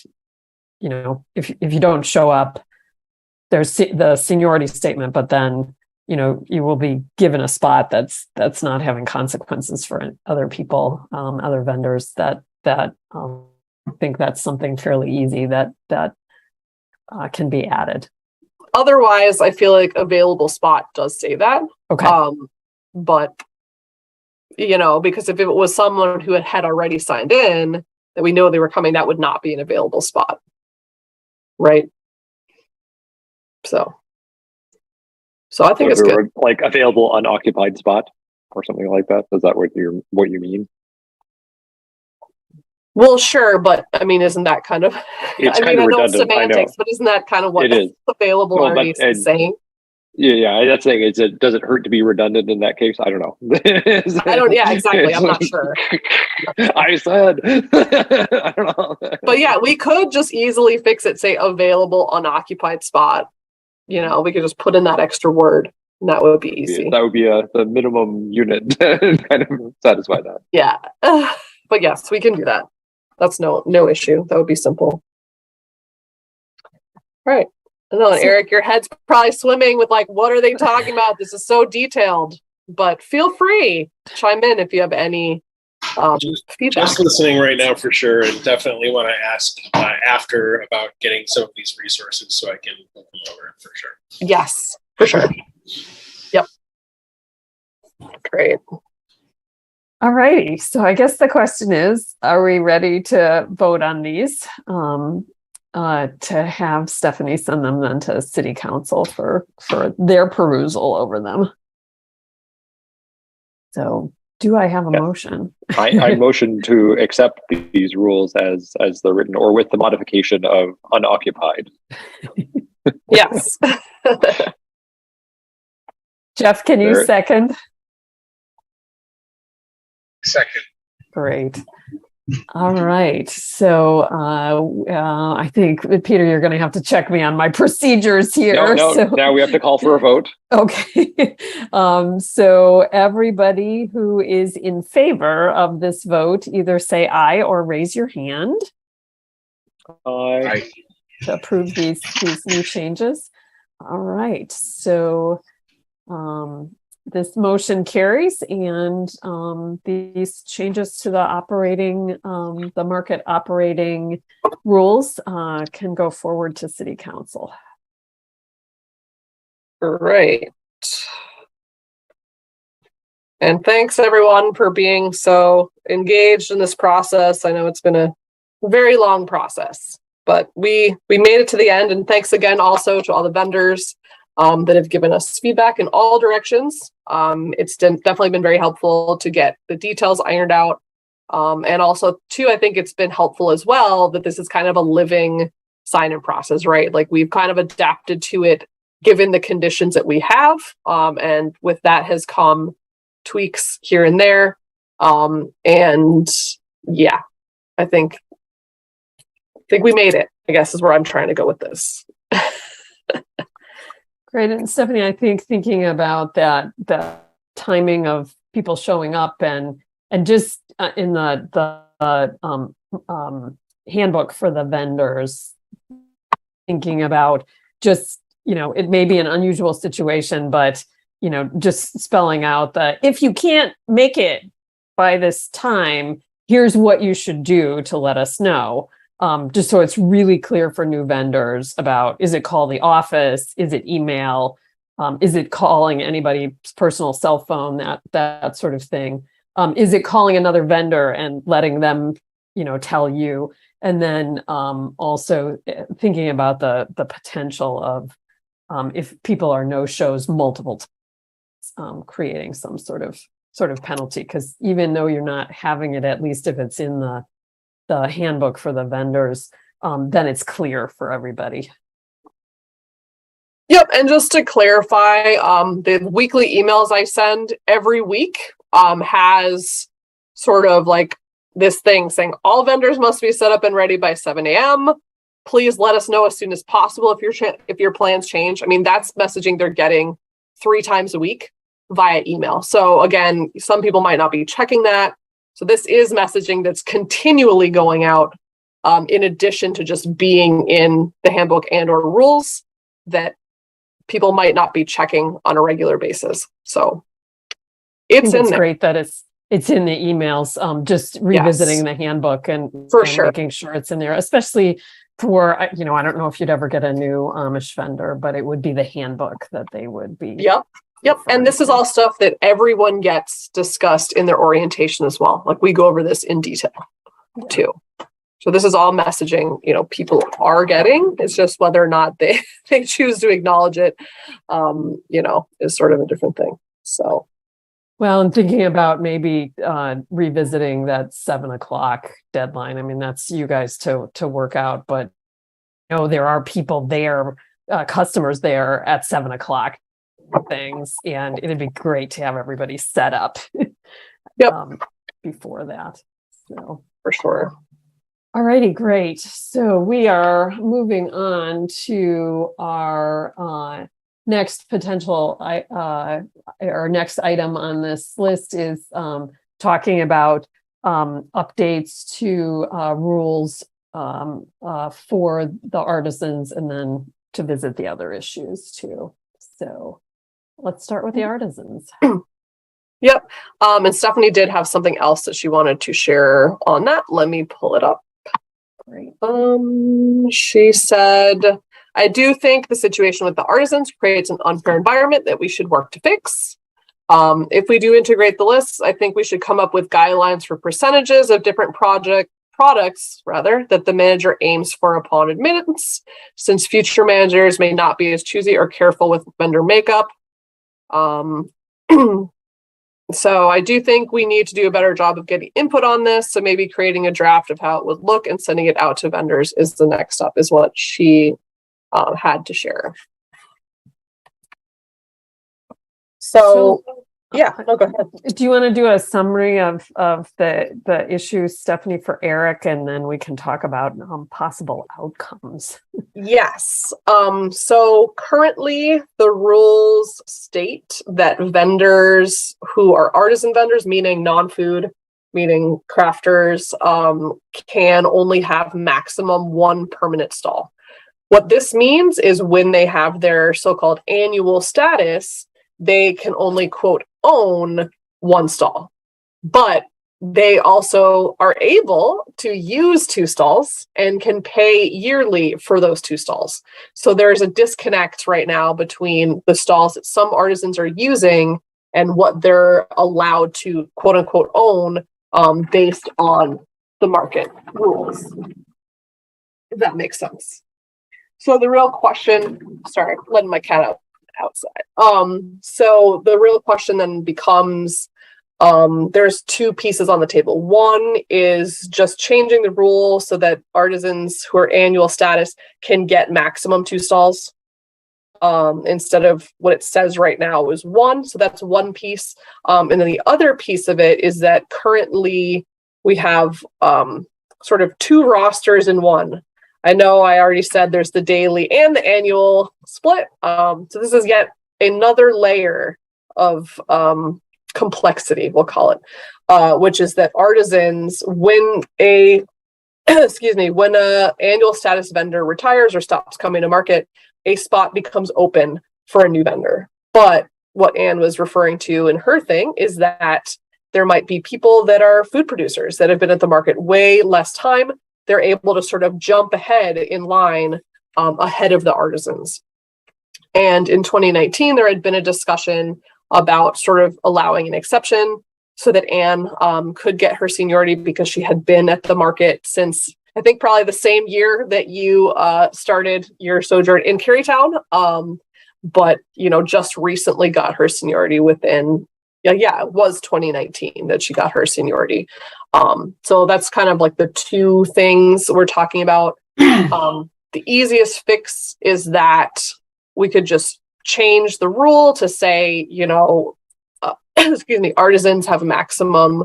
you know, if you don't show up, there's the seniority statement, but then, you know, you will be given a spot that's not having consequences for other people, other vendors. That I think that's something fairly easy that can be added. Otherwise, I feel like available spot does say that. Okay. But you know, because if it was someone who had already signed in that we know they were coming, that would not be an available spot, right? So I think it's good. Like available unoccupied spot or something like that. Is that what you mean? Well, sure, but I mean, isn't that kind of? It's I kind of know it's redundant. semantics, but isn't that kind of what It is. available Well, already is saying? Yeah, that's the thing. Does it hurt to be redundant in that case? I don't know. I don't. Yeah, exactly. I'm not sure. I said. I don't know. But yeah, we could just easily fix it. Say available unoccupied spot. You know, we could just put in that extra word, and that would be easy. Yeah, that would be the minimum unit to kind of satisfy that. Yeah, but yes, we can do that. That's no issue. That would be simple. All right. I know, Eric, your head's probably swimming with like, what are they talking about? This is so detailed. But feel free to chime in if you have any feedback. Just listening right now for sure, and definitely want to ask after about getting some of these resources so I can look them over for sure. Yes, for sure. Yep. Great. All righty. So I guess the question is, are we ready to vote on these? To have Stephanie send them then to City Council for their perusal over them. So do I have a motion? I motion to accept these rules as they're written, or with the modification of unoccupied. Yes. Jeff, can you second? Second. Great. All right. So I think, Peter, you're going to have to check me on my procedures here. No, now we have to call for a vote. Okay. So everybody who is in favor of this vote, either say aye or raise your hand. Aye. To approve these new changes. All right. So this motion carries, and these changes to the market operating rules can go forward to City Council. Right. And thanks everyone for being so engaged in this process. I know it's been a very long process, but we made it to the end. And thanks again also to all the vendors that have given us feedback in all directions. It's definitely been very helpful to get the details ironed out And also too, I think it's been helpful as well that this is kind of a living sign-in process, right? Like we've kind of adapted to it given the conditions that we have. And with that has come tweaks here and there. And yeah, I think we made it, I guess is where I'm trying to go with this. Great. And Stephanie, I think thinking about that, the timing of people showing up and just in the handbook for the vendors, thinking about just, it may be an unusual situation, but, just spelling out that if you can't make it by this time, here's what you should do to let us know. Just so it's really clear for new vendors about, is it call the office? Is it email? Is it calling anybody's personal cell phone? That sort of thing. Is it calling another vendor and letting them, tell you? And then also thinking about the potential of if people are no-shows multiple times, creating some sort of penalty. Because even though you're not having it, at least if it's in the handbook for the vendors, then it's clear for everybody. Yep. And just to clarify, the weekly emails I send every week has sort of like this thing saying all vendors must be set up and ready by 7 a.m. Please let us know as soon as possible if your plans change. I mean, that's messaging they're getting 3 times a week via email. So again, some people might not be checking that. So this is messaging that's continually going out, in addition to just being in the handbook and or rules that people might not be checking on a regular basis. So it's in there. Great that it's in the emails, just revisiting the handbook and making sure it's in there, especially for, I don't know if you'd ever get a new Amish vendor, but it would be the handbook that they would be. Yep. And this is all stuff that everyone gets discussed in their orientation as well. Like we go over this in detail too. So this is all messaging, people are getting. It's just whether or not they choose to acknowledge it, is sort of a different thing. So. Well, and thinking about maybe revisiting that 7 o'clock deadline. I mean, that's you guys to work out, but there are people there, customers there at 7 o'clock things, and it'd be great to have everybody set up before that. So for sure. All righty, great. So we are moving on to our next potential, our next item on this list is talking about updates to rules for the artisans, and then to visit the other issues too. So let's start with the artisans. Yep. And Stephanie did have something else that she wanted to share on that. Let me pull it up. Great. She said, I do think the situation with the artisans creates an unfair environment that we should work to fix. If we do integrate the lists, I think we should come up with guidelines for percentages of different products that the manager aims for upon admittance, since future managers may not be as choosy or careful with vendor makeup. So I do think we need to do a better job of getting input on this. So maybe creating a draft of how it would look and sending it out to vendors is the next step, is what she had to share. So yeah, no, go ahead. Do you want to do a summary of the issues, Stephanie, for Eric, and then we can talk about possible outcomes? Yes. So currently the rules state that vendors who are artisan vendors, meaning non-food, meaning crafters, can only have maximum 1 permanent stall. What this means is when they have their so-called annual status, they can only, quote, own 1 stall, but they also are able to use 2 stalls and can pay yearly for those 2 stalls. So there's a disconnect right now between the stalls that some artisans are using and what they're allowed to, quote unquote, own based on the market rules. If that makes sense. So the real question, sorry, letting my cat out outside. So the real question then becomes, there's two pieces on the table. One is just changing the rule so that artisans who are annual status can get maximum 2 stalls. Instead of what it says right now is 1. So that's one piece. And then the other piece of it is that currently we have sort of 2 rosters in one. I know I already said there's the daily and the annual split. So this is yet another layer of complexity, we'll call it, which is that artisans, when a annual status vendor retires or stops coming to market, a spot becomes open for a new vendor. But what Anne was referring to in her thing is that there might be people that are food producers that have been at the market way less time. They're able to sort of jump ahead in line ahead of the artisans. And in 2019, there had been a discussion about sort of allowing an exception so that Anne could get her seniority because she had been at the market since, I think, probably the same year that you started your sojourn in Carytown, but, just recently got her seniority within, it was 2019 that she got her seniority. So that's kind of like the two things we're talking about. The easiest fix is that we could just change the rule to say, artisans have a maximum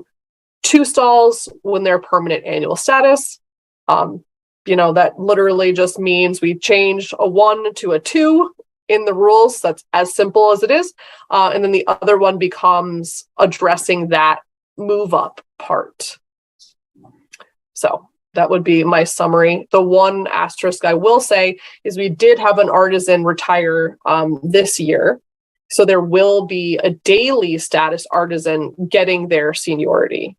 2 stalls when they're permanent annual status. That literally just means we change a 1 to a 2 in the rules. That's as simple as it is. And then the other one becomes addressing that move up part. So that would be my summary. The one asterisk I will say is we did have an artisan retire this year. So there will be a daily status artisan getting their seniority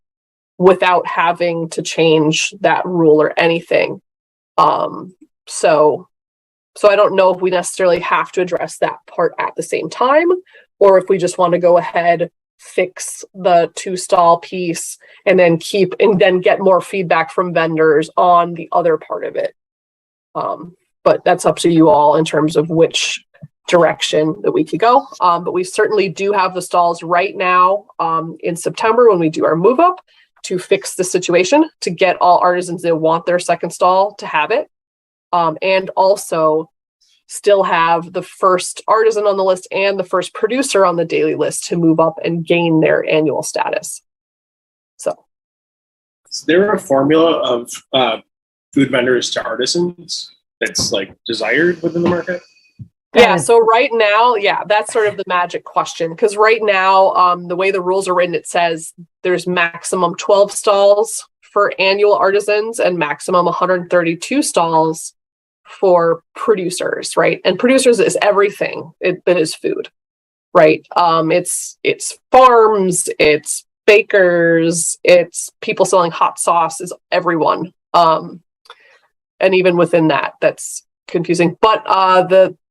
without having to change that rule or anything. So I don't know if we necessarily have to address that part at the same time, or if we just want to go ahead, fix the 2 stall piece, and then get more feedback from vendors on the other part of it. But that's up to you all in terms of which direction that we could go. But we certainly do have the stalls right now in September when we do our move up to fix the situation, to get all artisans that want their second stall to have it. And also still have the first artisan on the list and the first producer on the daily list to move up and gain their annual status. So, is there a formula of food vendors to artisans that's like desired within the market? Yeah, so right now, that's sort of the magic question, because right now, the way the rules are written, it says there's maximum 12 stalls for annual artisans and maximum 132 stalls for producers, right? And producers is everything that is food, right? It's farms, it's bakers, it's people selling hot sauce, is everyone. And even within that, that's confusing. But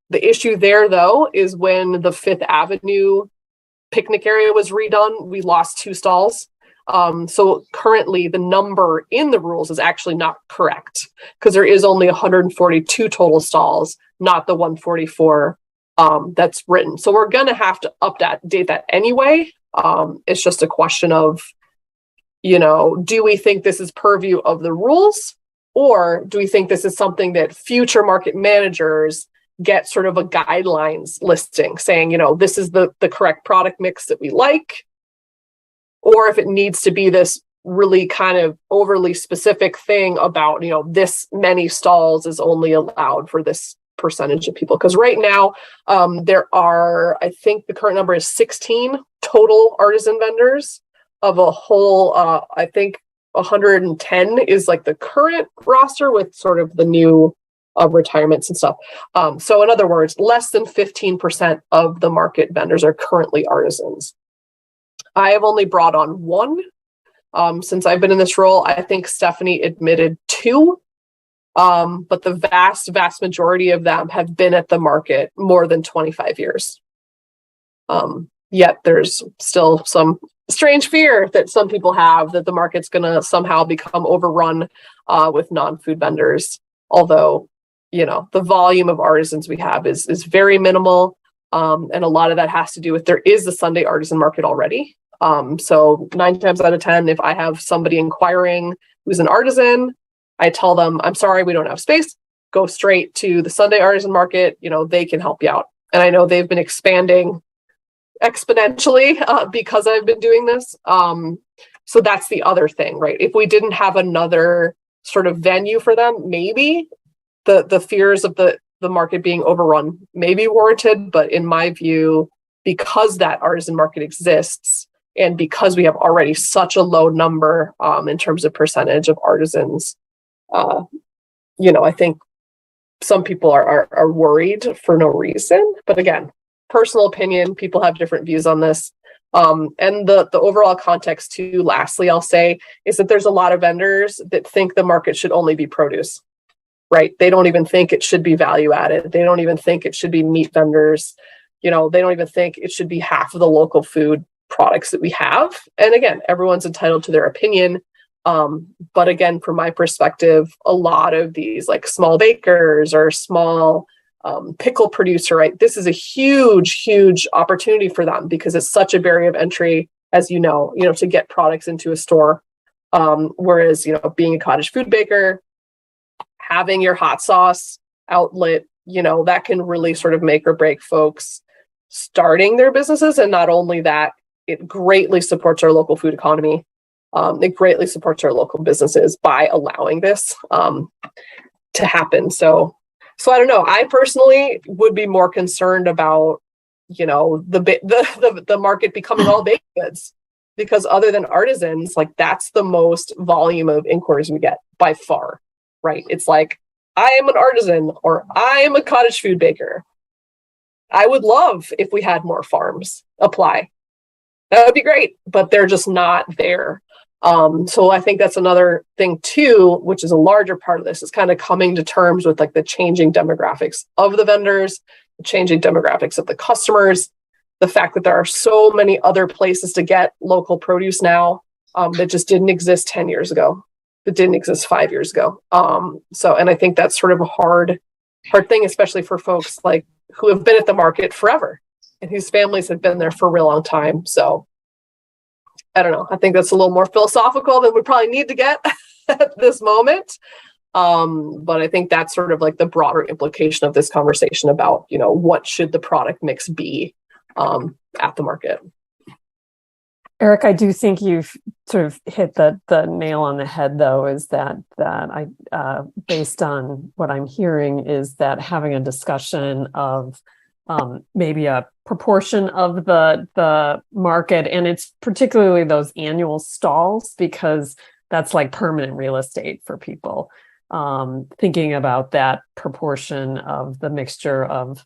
the issue there, though, is when the Fifth Avenue picnic area was redone, we lost 2 stalls. So currently the number in the rules is actually not correct, because there is only 142 total stalls, not the 144 that's written. So we're going to have to update that anyway. It's just a question of, do we think this is purview of the rules, or do we think this is something that future market managers get sort of a guidelines listing saying, this is the correct product mix that we like? Or if it needs to be this really kind of overly specific thing about, this many stalls is only allowed for this percentage of people. Because right now, there are, I think the current number is 16 total artisan vendors of a whole, I think 110 is like the current roster with sort of the new retirements and stuff. So in other words, less than 15% of the market vendors are currently artisans. I have only brought on 1 since I've been in this role. I think Stephanie admitted 2, but the vast majority of them have been at the market more than 25 years. Yet there's still some strange fear that some people have that the market's going to somehow become overrun with non-food vendors. Although, the volume of artisans we have is very minimal. And a lot of that has to do with there is the Sunday artisan market already. So 9 times out of 10, if I have somebody inquiring who's an artisan, I tell them, I'm sorry, we don't have space. Go straight to the Sunday artisan market. They can help you out. And I know they've been expanding exponentially because I've been doing this. So that's the other thing, right? If we didn't have another sort of venue for them, maybe the fears of the market being overrun may be warranted. But in my view, because that artisan market exists and because we have already such a low number in terms of percentage of artisans, I think some people are worried for no reason. But again, personal opinion, people have different views on this. And the overall context too, lastly, I'll say, is that there's a lot of vendors that think the market should only be produce, right? They don't even think it should be value added. They don't even think it should be meat vendors. They don't even think it should be half of the local food products that we have. And again, everyone's entitled to their opinion. But again, from my perspective, a lot of these like small bakers or small pickle producer, right? This is a huge, huge opportunity for them because it's such a barrier of entry, as to get products into a store. Whereas, being a cottage food baker, having your hot sauce outlet, that can really sort of make or break folks starting their businesses. And not only that, it greatly supports our local food economy. It greatly supports our local businesses by allowing this to happen. So I don't know. I personally would be more concerned about, the market becoming all baked goods, because other than artisans, like that's the most volume of inquiries we get by far, right? It's like, I am an artisan or I am a cottage food baker. I would love if we had more farms apply. That would be great, but they're just not there. So I think that's another thing too, which is a larger part of this, is kind of coming to terms with like the changing demographics of the vendors, the changing demographics of the customers, the fact that there are so many other places to get local produce now that just didn't exist 10 years ago, that didn't exist 5 years ago. And I think that's sort of a hard thing, especially for folks like who have been at the market forever and whose families have been there for a real long time. So I don't know. I think that's a little more philosophical than we probably need to get at this moment. But I think that's sort of like the broader implication of this conversation about, what should the product mix be at the market. Eric, I do think you've sort of hit the nail on the head, though, is that I, based on what I'm hearing, is that having a discussion of maybe a proportion of the market, and it's particularly those annual stalls, because that's like permanent real estate for people. Thinking about that proportion of the mixture of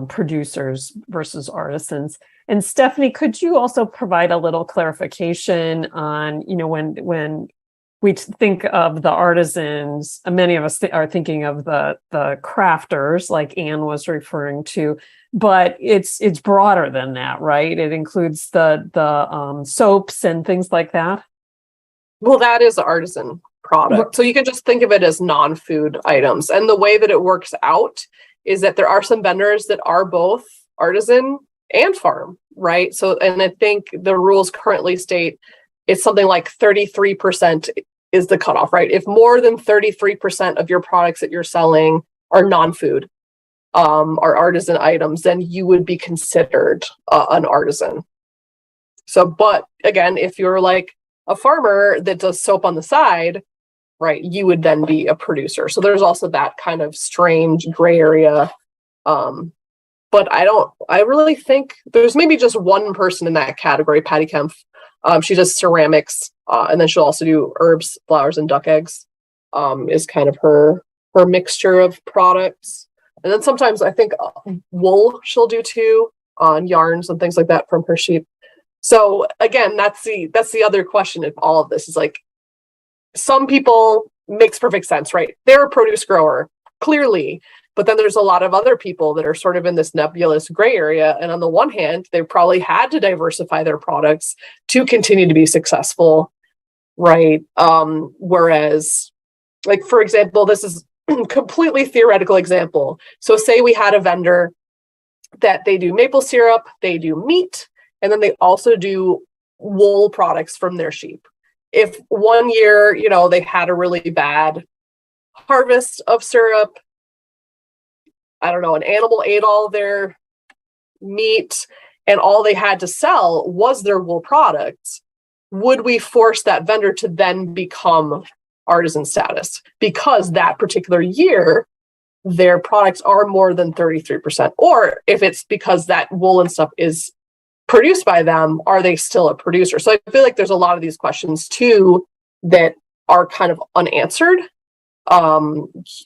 producers versus artisans. And Stephanie, could you also provide a little clarification on, when we think of the artisans, many of us are thinking of the crafters, like Anne was referring to, but it's broader than that, right? It includes the soaps and things like that. Well, that is artisan product. So you can just think of it as non-food items. And the way that it works out is that there are some vendors that are both artisan and farm, right? So, and I think the rules currently state it's something like 33% is the cutoff, right? If more than 33% of your products that you're selling are non-food, are artisan items, then you would be considered an artisan. So, but again, if you're like a farmer that does soap on the side, right, you would then be a producer. So there's also that kind of strange gray area. But I really think there's maybe just one person in that category, Patty Kempf. She does ceramics, and then she'll also do herbs, flowers, and duck eggs, is kind of her mixture of products. And then sometimes I think wool she'll do too, on yarns and things like that from her sheep. So again, that's the other question of all of this, is like, some people, makes perfect sense, right? They're a produce grower, clearly. But then there's a lot of other people that are sort of in this nebulous gray area. And on the one hand, they probably had to diversify their products to continue to be successful, right? Whereas, like, for example, this is a completely theoretical example. So say we had a vendor that they do maple syrup, they do meat, and then they also do wool products from their sheep. If one year, they had a really bad harvest of syrup, I don't know, an animal ate all their meat and all they had to sell was their wool products, would we force that vendor to then become artisan status because that particular year their products are more than 33%? Or if it's because that wool and stuff is produced by them, are they still a producer? So I feel like there's a lot of these questions too that are kind of unanswered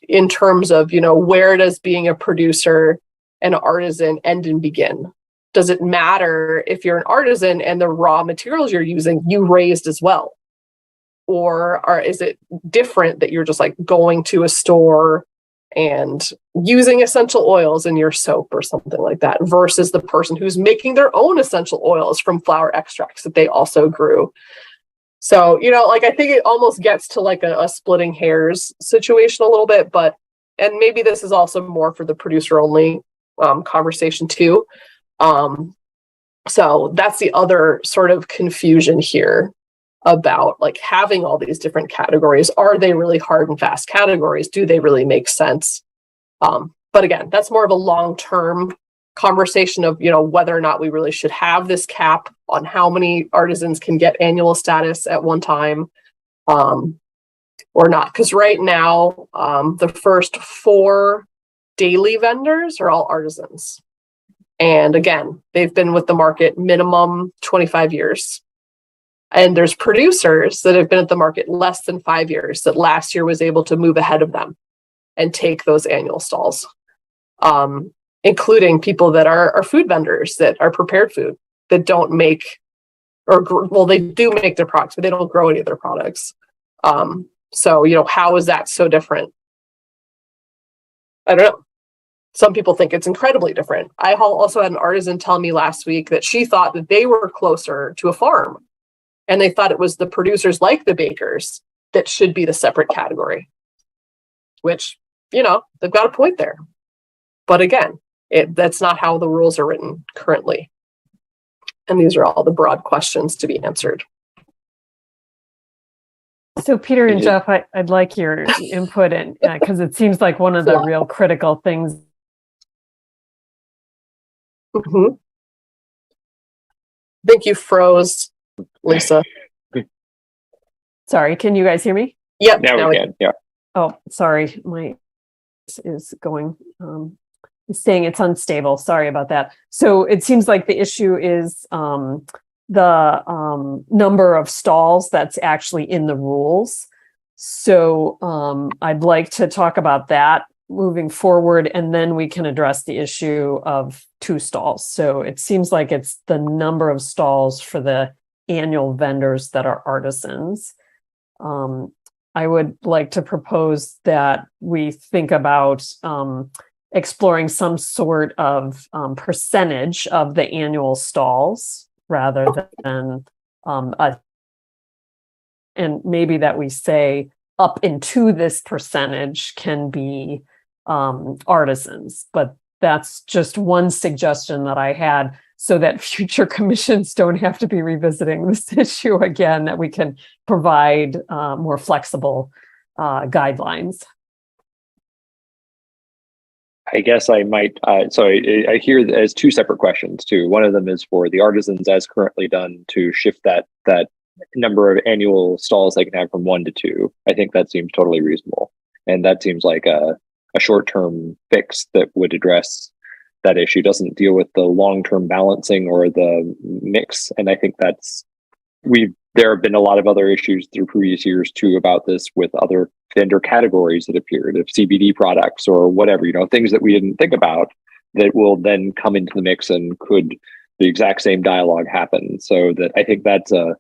in terms of, where does being a producer and artisan end and begin? Does it matter if you're an artisan and the raw materials you're using you raised as well? Or is it different that you're just like going to a store and using essential oils in your soap or something like that versus the person who's making their own essential oils from flower extracts that they also grew? So, I think it almost gets to like a splitting hairs situation a little bit, and maybe this is also more for the producer only conversation too. So that's the other sort of confusion here about like having all these different categories. Are they really hard and fast categories? Do they really make sense? But again, that's more of a long-term conversation of, whether or not we really should have this cap on how many artisans can get annual status at one time, or not. Because right now, the first 4 daily vendors are all artisans. And again, they've been with the market minimum 25 years. And there's producers that have been at the market less than 5 years that last year was able to move ahead of them and take those annual stalls, including people that are food vendors that are prepared food that don't make, they do make their products, but they don't grow any of their products. So, how is that so different? I don't know. Some people think it's incredibly different. I also had an artisan tell me last week that she thought that they were closer to a farm and they thought it was the producers like the bakers that should be the separate category, which, they've got a point there. But again, that's not how the rules are written currently. And these are all the broad questions to be answered. So Peter and Jeff, I'd like your input in because it seems like one of the real critical things. Mm-hmm. I think you froze, Lisa. Sorry, can you guys hear me? Yep. Now we can. Yeah. Oh, sorry. My is going, saying it's unstable. Sorry about that. So it seems like the issue is the number of stalls that's actually in the rules. So I'd like to talk about that moving forward, and then we can address the issue of 2 stalls. So it seems like it's the number of stalls for the annual vendors that are artisans. I would like to propose that we think about exploring some sort of percentage of the annual stalls rather than and maybe that we say up into this percentage can be artisans. But that's just one suggestion that I had so that future commissions don't have to be revisiting this issue again, that we can provide more flexible guidelines. I guess I might, so I hear as 2 separate questions too. One of them is for the artisans as currently done to shift that number of annual stalls they can have from 1 to 2. I think that seems totally reasonable. And that seems like a short-term fix that would address that issue. Doesn't deal with the long-term balancing or the mix. And I think there have been a lot of other issues through previous years too about this with other vendor categories that appeared of CBD products or whatever, things that we didn't think about that will then come into the mix and could the exact same dialogue happen. So that I think that's a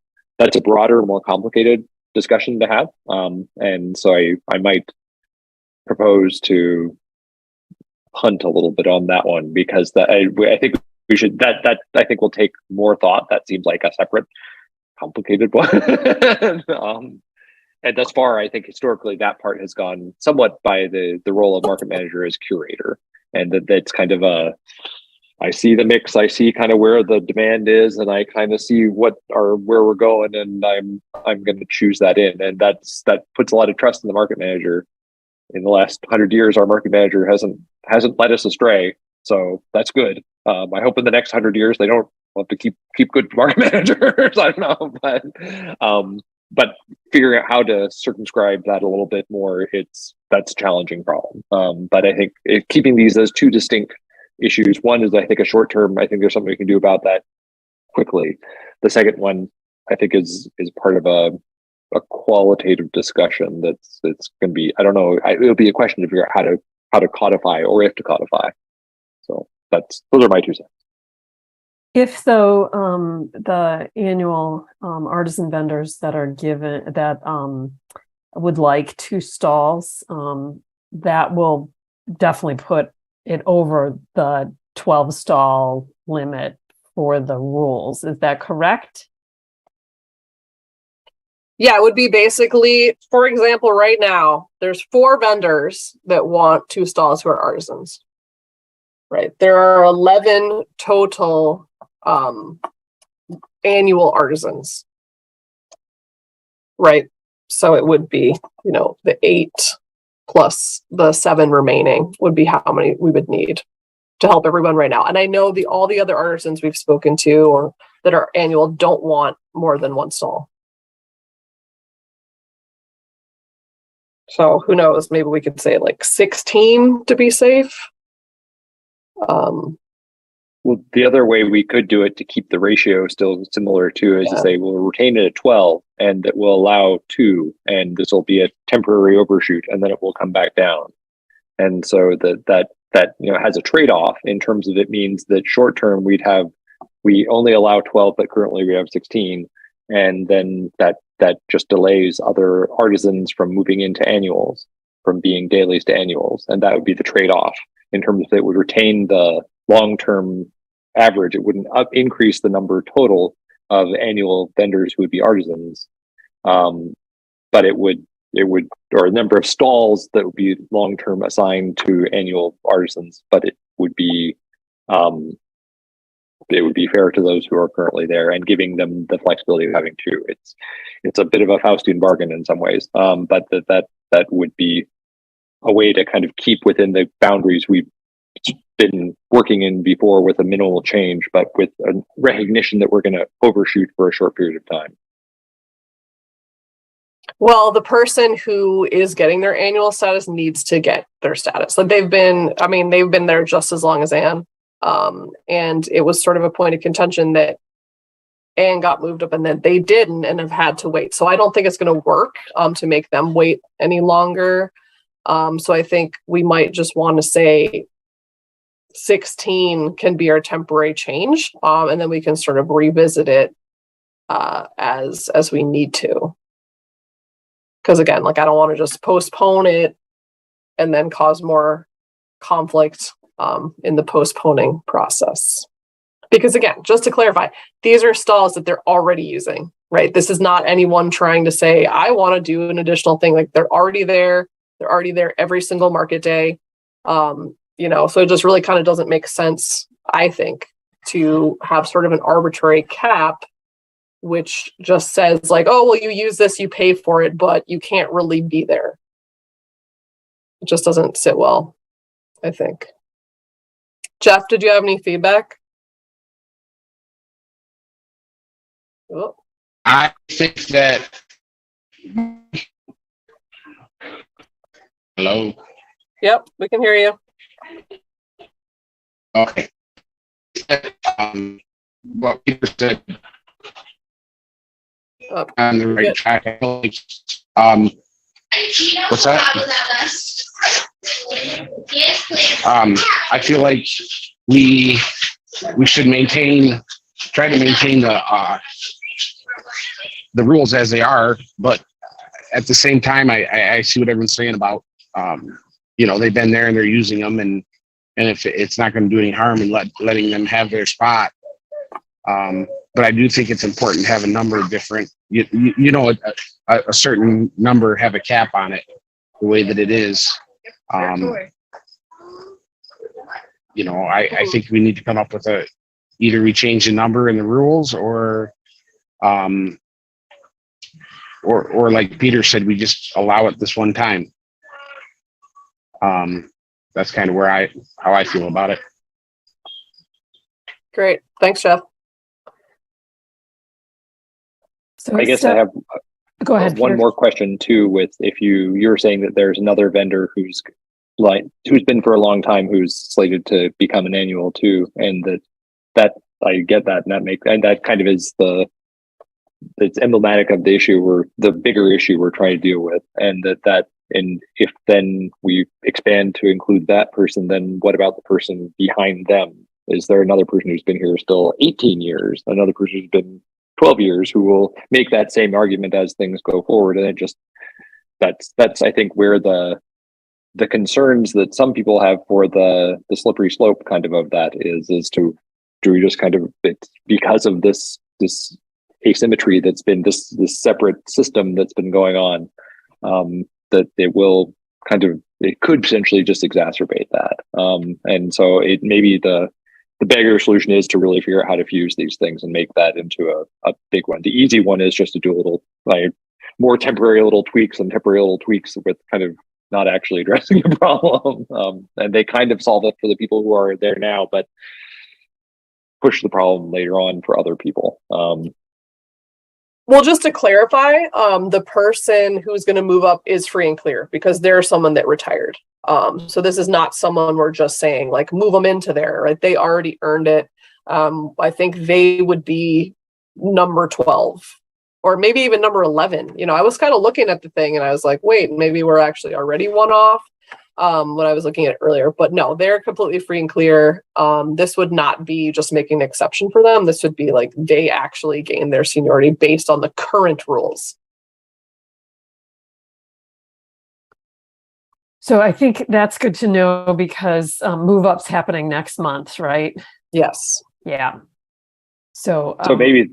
broader, more complicated discussion to have. And so I might propose to punt a little bit on that one because I think we should, I think will take more thought. That seems like a separate complicated one. And thus far, I think historically that part has gone somewhat by the role of market manager as curator, and that's kind of I see the mix, I see kind of where the demand is, and I kind of see where we're going, and I'm going to choose that in, and that puts a lot of trust in the market manager. In the last 100 years, our market manager hasn't led us astray, so that's good. I hope in the next 100 years they don't have to keep good market managers. I don't know, but figuring out how to circumscribe that a little bit more, that's a challenging problem. But I think keeping these as two distinct issues. One is, I think, a short term. I think there's something we can do about that quickly. The second one, I think, is part of a qualitative discussion that's going to be, I don't know, it'll be a question to figure out how to codify, or if to codify. So those are my 2 cents. If though the annual artisan vendors that are given that would like 2 stalls, that will definitely put it over the 12 stall limit for the rules. Is that correct? Yeah, it would be basically, for example, right now, there's 4 vendors that want 2 stalls who are artisans. Right. There are 11 total annual artisans. Right. So it would be, the 8 plus the 7 remaining would be how many we would need to help everyone right now. And I know all the other artisans we've spoken to or that are annual don't want more than 1 stall. So who knows? Maybe we could say like 16 to be safe. Well, the other way we could do it to keep the ratio still similar to is to say we'll retain it at 12, and that will allow 2, and this will be a temporary overshoot, and then it will come back down. And so that has a trade-off in terms of, it means that short term we only allow 12, but currently we have 16, and then that just delays other artisans from moving into annuals, from being dailies to annuals, and that would be the trade-off in terms of it would retain the long-term average. It wouldn't increase the number total of annual vendors who would be artisans, but it would, or a number of stalls that would be long-term assigned to annual artisans, but it would be fair to those who are currently there and giving them the flexibility of having 2. It's a bit of a Faustian bargain in some ways, but that would be a way to kind of keep within the boundaries we've been working in before, with a minimal change, but with a recognition that we're going to overshoot for a short period of time. Well, the person who is getting their annual status needs to get their status. Like they've been there just as long as Anne. And it was sort of a point of contention that Anne got moved up and then they didn't and have had to wait. So I don't think it's going to work to make them wait any longer. So I think we might just want to say 16 can be our temporary change, and then we can sort of revisit it as we need to. Because again, like I don't want to just postpone it and then cause more conflict in the postponing process. Because again, just to clarify, these are stalls that they're already using, right? This is not anyone trying to say, I want to do an additional thing. Like they're already there. They're already there every single market day. So it just really kind of doesn't make sense, I think, to have sort of an arbitrary cap, which just says like, oh, well, you use this, you pay for it, but you can't really be there. It just doesn't sit well, I think. Jeff, did you have any feedback? Oh. I think that. Hello. Yep, we can hear you. Okay. What Peter said on the right track. What's that? I feel like we should try to maintain the rules as they are, but at the same time, I see what everyone's saying about they've been there and they're using them, and if it's not going to do any harm in letting them have their spot. But I do think it's important to have a number of different, a certain number, have a cap on it, the way that it is. I think we need to come up with either we change the number in the rules or like Peter said, we just allow it this one time. That's kind of how I feel about it. Great. Thanks, Jeff. So I guess I have go ahead, one Peter. more question too. With if you're saying that there's another vendor who's been for a long time, who's slated to become an annual too, and that I get that, and that kind of is it's emblematic of the issue the bigger issue we're trying to deal with, and and if then we expand to include that person, then what about the person behind them? Is there another person who's been here still 18 years, another person who's been 12 years, who will make that same argument as things go forward? And it just, that's I think where the concerns that some people have for the slippery slope kind of that is do we just kind of, it's because of this asymmetry that's been this separate system that's been going on, that it could potentially just exacerbate that. And so it maybe the bigger solution is to really figure out how to fuse these things and make that into a big one. The easy one is just to do a little more temporary little tweaks with kind of not actually addressing the problem. And they kind of solve it for the people who are there now, but push the problem later on for other people. Well, just to clarify, the person who's going to move up is free and clear because they're someone that retired. So this is not someone we're just saying like move them into there, right? They already earned it. I think they would be number 12 or maybe even number 11. I was kind of looking at the thing and I was like, wait, maybe we're actually already one off when I was looking at it earlier. But no, they're completely free and clear. This would not be just making an exception for them. This would be like they actually gain their seniority based on the current rules. So I think that's good to know because move up's happening next month, right? Yes. Yeah. So maybe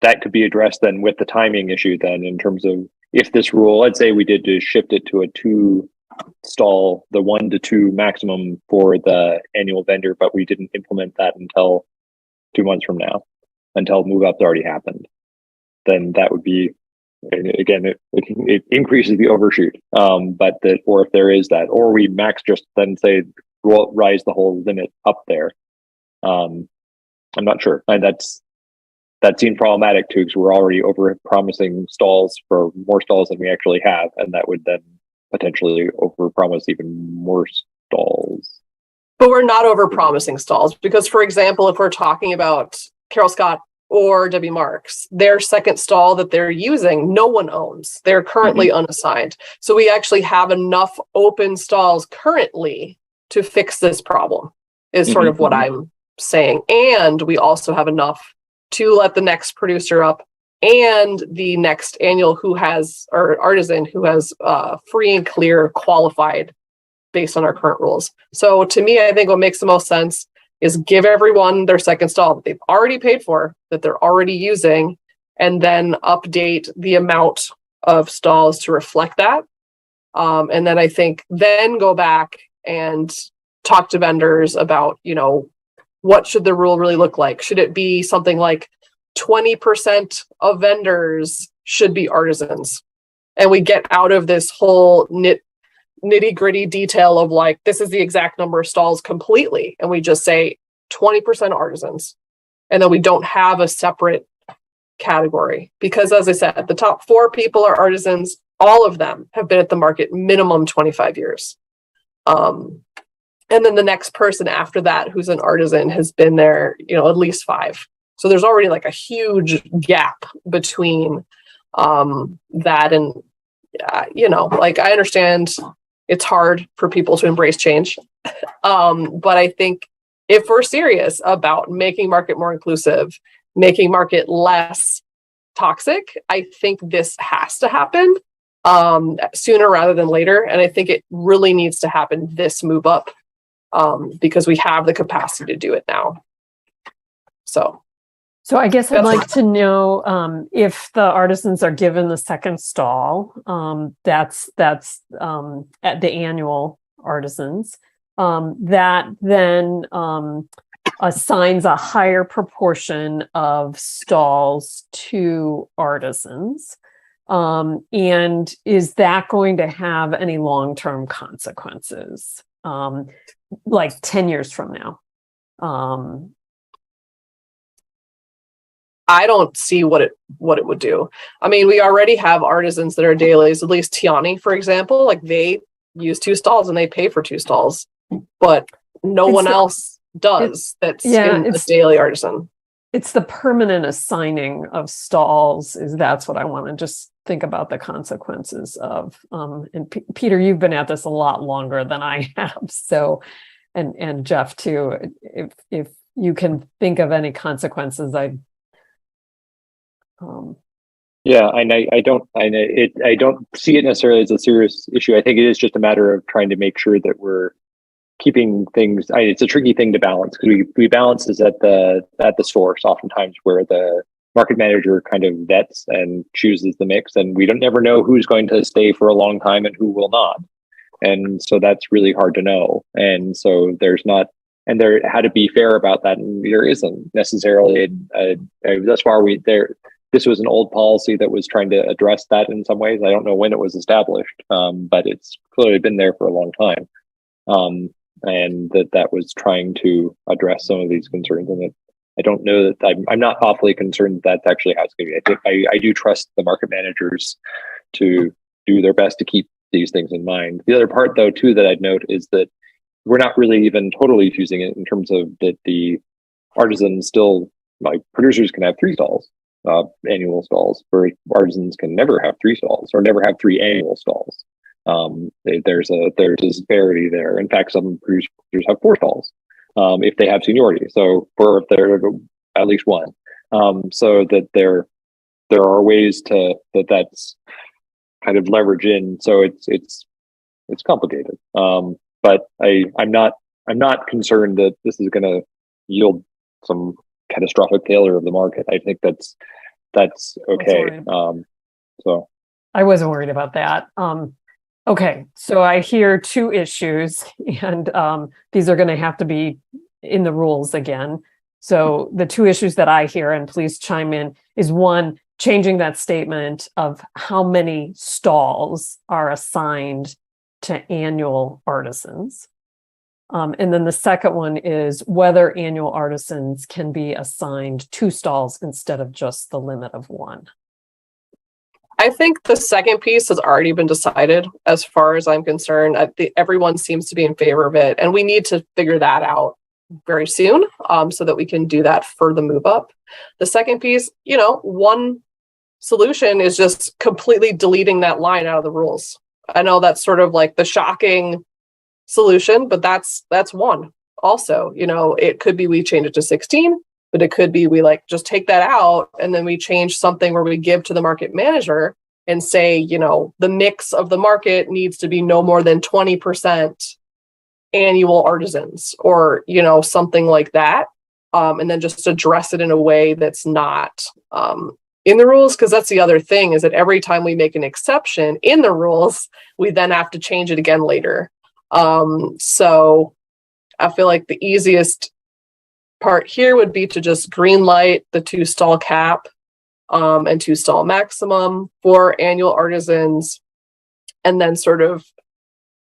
that could be addressed then with the timing issue then, in terms of if this rule, let's say we did to shift it to a 2 stall, the 1 to 2 maximum for the annual vendor, but we didn't implement that until 2 months from now, until move up's already happened. Then that would be, again, it increases the overshoot. But or if there is that, or we max just then say rise the whole limit up there. I'm not sure, and that seemed problematic too, because we're already over promising stalls for more stalls than we actually have, and that would then potentially over promise even more stalls. But we're not over promising stalls because, for example, if we're talking about Carol Scott or W. Marks, their second stall that they're using, no one owns. They're currently unassigned. So we actually have enough open stalls currently to fix this problem, is sort of what I'm saying. And we also have enough to let the next producer up and the next annual or artisan who has free and clear qualified based on our current rules. So to me, I think what makes the most sense is give everyone their second stall that they've already paid for, that they're already using, and then update the amount of stalls to reflect that. And then I think then go back and talk to vendors about, what should the rule really look like? Should it be something like 20% of vendors should be artisans? And we get out of this whole nitty gritty detail of like, this is the exact number of stalls completely. And we just say 20% artisans. And then we don't have a separate category because, as I said, the top 4 people are artisans. All of them have been at the market minimum 25 years. And then the next person after that, who's an artisan, has been there, at least 5. So there's already like a huge gap between that and, like I understand it's hard for people to embrace change. But I think if we're serious about making market more inclusive, making market less toxic, I think this has to happen sooner rather than later. And I think it really needs to happen this move up because we have the capacity to do it now. So I guess I'd like to know if the artisans are given the second stall, that's at the annual artisans. that then assigns a higher proportion of stalls to artisans. And is that going to have any long-term consequences, like 10 years from now? I don't see what it would do. I mean, we already have artisans that are dailies, at least Tiani, for example, like they use 2 stalls and they pay for 2 stalls, but no one else does that's a daily artisan. It's the permanent assigning of stalls that's what I want to just think about the consequences of. And Peter, you've been at this a lot longer than I have. So, and Jeff too, if you can think of any consequences, yeah, and I don't see it necessarily as a serious issue. I think it is just a matter of trying to make sure that we're keeping things. It's a tricky thing to balance because we balance this at the source oftentimes, where the market manager kind of vets and chooses the mix, and we don't never know who's going to stay for a long time and who will not, and so that's really hard to know. And so there's not. And there had to be fair about that, and there isn't necessarily. Thus far, this was an old policy that was trying to address that in some ways. I don't know when it was established, but it's clearly been there for a long time, and that was trying to address some of these concerns. And I don't know that I'm not awfully concerned that that's actually how it's going to be. I do trust the market managers to do their best to keep these things in mind. The other part, though, too, that I'd note is that we're not really even totally choosing it in terms of that the artisans still, like producers can have 3 stalls. Annual stalls, where artisans can never have 3 stalls or never have 3 annual stalls. There's a disparity there. In fact, some producers have 4 stalls if they have seniority. So, or if they're at least 1. So that there are ways that's kind of leverage in. So it's complicated. But I'm not concerned that this is going to yield some catastrophic failure of the market. I think that's okay. So I wasn't worried about that. Okay, so I hear 2 issues, and these are going to have to be in the rules again. So the 2 issues that I hear, and please chime in, is 1, changing that statement of how many stalls are assigned to annual artisans. And then the second one is whether annual artisans can be assigned 2 stalls instead of just the limit of 1. I think the second piece has already been decided as far as I'm concerned. Everyone seems to be in favor of it, and we need to figure that out very soon so that we can do that for the move up. The second piece, one solution is just completely deleting that line out of the rules. I know that's sort of like the shocking solution, but that's one. Also, it could be we change it to 16, but it could be we just take that out and then we change something where we give to the market manager and say, the mix of the market needs to be no more than 20% annual artisans, or something like that, and then just address it in a way that's not in the rules, because that's the other thing, is that every time we make an exception in the rules, we then have to change it again later. So I feel like the easiest part here would be to just green light the 2 stall cap and 2 stall maximum for annual artisans, and then sort of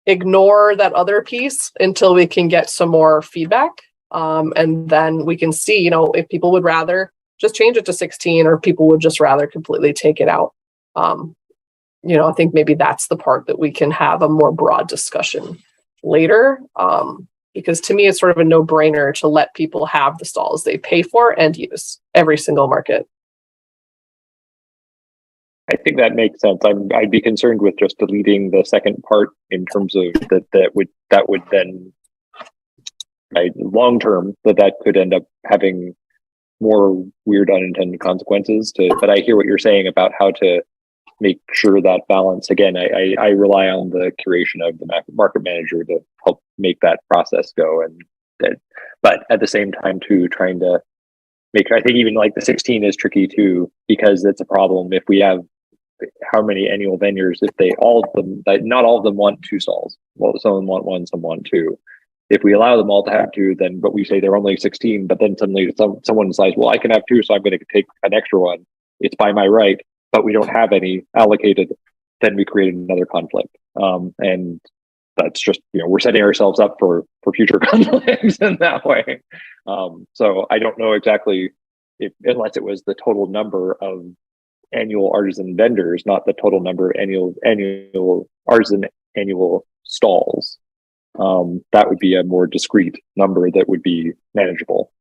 ignore that other piece until we can get some more feedback. And then we can see, if people would rather just change it to 16 or people would just rather completely take it out. I think maybe that's the part that we can have a more broad discussion later. Because to me, it's sort of a no-brainer to let people have the stalls they pay for and use every single market. I think that makes sense. I'd be concerned with just deleting the second part in terms of that would then, long term, that could end up having more weird unintended consequences. But I hear what you're saying about how to make sure that balance. Again, I rely on the curation of the market manager to help make that process go. But at the same time, too, trying to make, I think even the 16 is tricky too, because it's a problem if we have how many annual vendors, if not all of them want 2 stalls. Well, some of them want 1, some want 2. If we allow them all to have two, then but we say they're only 16, but then suddenly someone decides, well, I can have two, so I'm going to take an extra one. It's by my right, but we don't have any allocated. Then we create another conflict, and that's just, we're setting ourselves up for future conflicts in that way. So I don't know exactly unless it was the total number of annual artisan vendors, not the total number of annual artisan annual stalls. That would be a more discrete number that would be manageable,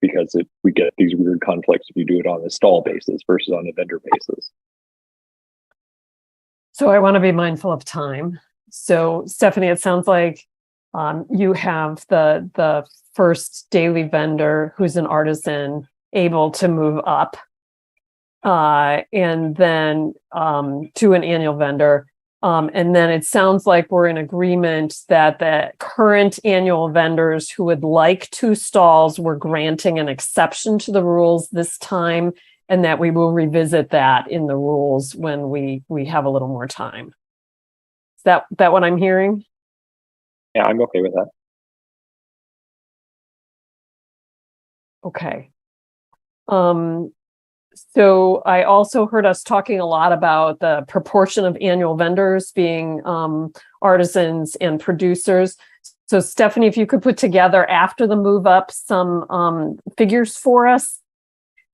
because we get these weird conflicts if you do it on a stall basis versus on a vendor basis. So I want to be mindful of time. So Stephanie, it sounds like you have the first daily vendor who's an artisan able to move up, and then to an annual vendor. And then it sounds like we're in agreement that the current annual vendors who would like two stalls, we're granting an exception to the rules this time, and that we will revisit that in the rules when we have a little more time. Is that what I'm hearing? Yeah, I'm okay with that. Okay. So I also heard us talking a lot about the proportion of annual vendors being artisans and producers. So Stephanie, if you could put together after the move up some figures for us.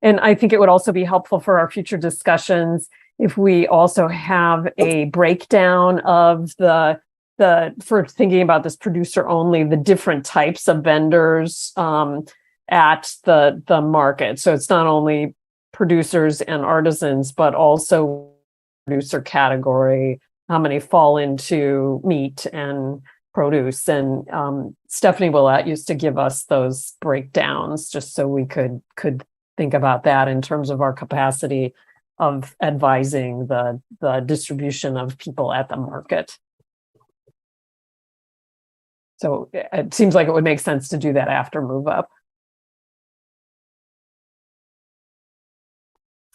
And I think it would also be helpful for our future discussions if we also have a breakdown of for thinking about this producer only, the different types of vendors at the market. So it's not only producers and artisans, but also producer category, how many fall into meat and produce. And Stephanie Willett used to give us those breakdowns just so we could think about that in terms of our capacity of advising the distribution of people at the market. So it seems like it would make sense to do that after move up.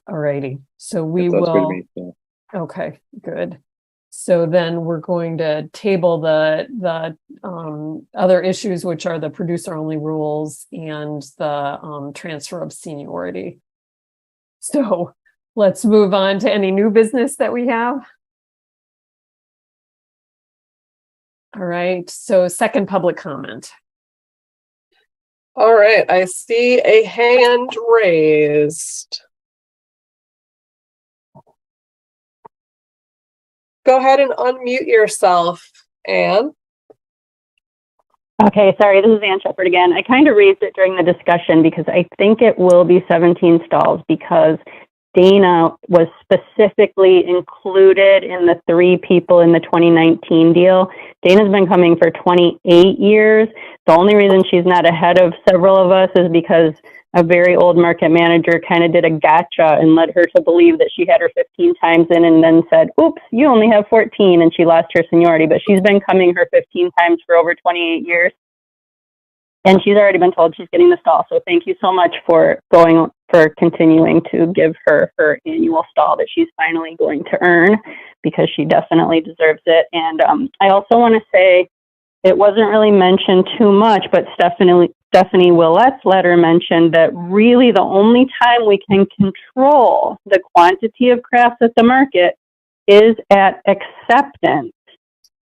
Alrighty, so we will. Okay, good. So then we're going to table the other issues, which are the producer only rules and the transfer of seniority. So let's move on to any new business that we have. All right, so second public comment. All right, I see a hand raised. Go ahead and unmute yourself, Anne. Okay, sorry, this is Ann Shepard again. I kind of raised it during the discussion because I think it will be 17 stalls because Dana was specifically included in the 3 people in the 2019 deal. Dana's been coming for 28 years. The only reason she's not ahead of several of us is because a very old market manager kind of did a gotcha and led her to believe that she had her 15 times in and then said, oops, you only have 14, and she lost her seniority. But she's been coming her 15 times for over 28 years. And she's already been told she's getting the stall. So thank you so much for continuing to give her annual stall that she's finally going to earn, because she definitely deserves it. And I also want to say, it wasn't really mentioned too much, but Stephanie Willett's letter mentioned that really the only time we can control the quantity of crafts at the market is at acceptance,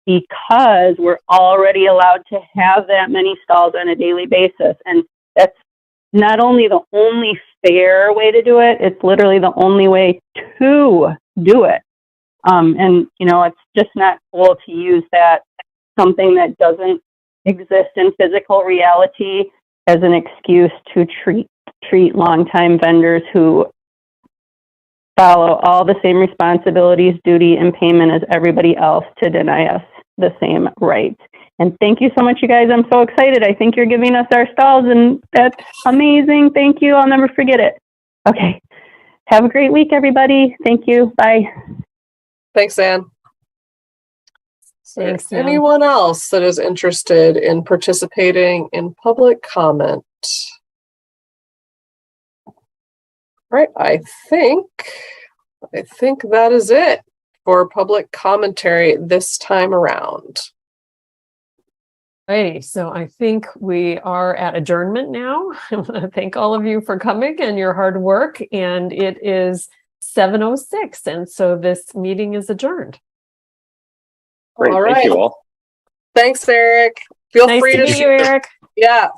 because we're already allowed to have that many stalls on a daily basis. And that's not only the only fair way to do it, it's literally the only way to do it. And, it's just not cool to use that something that doesn't exist in physical reality as an excuse to treat longtime vendors who follow all the same responsibilities, duty, and payment as everybody else to deny us the same rights. And thank you so much, you guys. I'm so excited. I think you're giving us our stalls, and that's amazing. Thank you. I'll never forget it. Okay. Have a great week, everybody. Thank you. Bye. Thanks, Anne. Thanks, Anne. Anyone else that is interested in participating in public comment? All right, I think that is it for public commentary this time around. Righty, so I think we are at adjournment now. I want to thank all of you for coming and your hard work. And it is 7:06, and so this meeting is adjourned. Great. All Thank right. you all. Thanks, Eric. Feel Nice free to to meet you, Eric.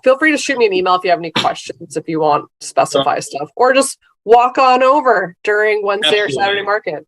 feel free to shoot me an email if you have any questions, if you want to specify stuff, or just walk on over during Wednesday or Absolutely. Saturday market.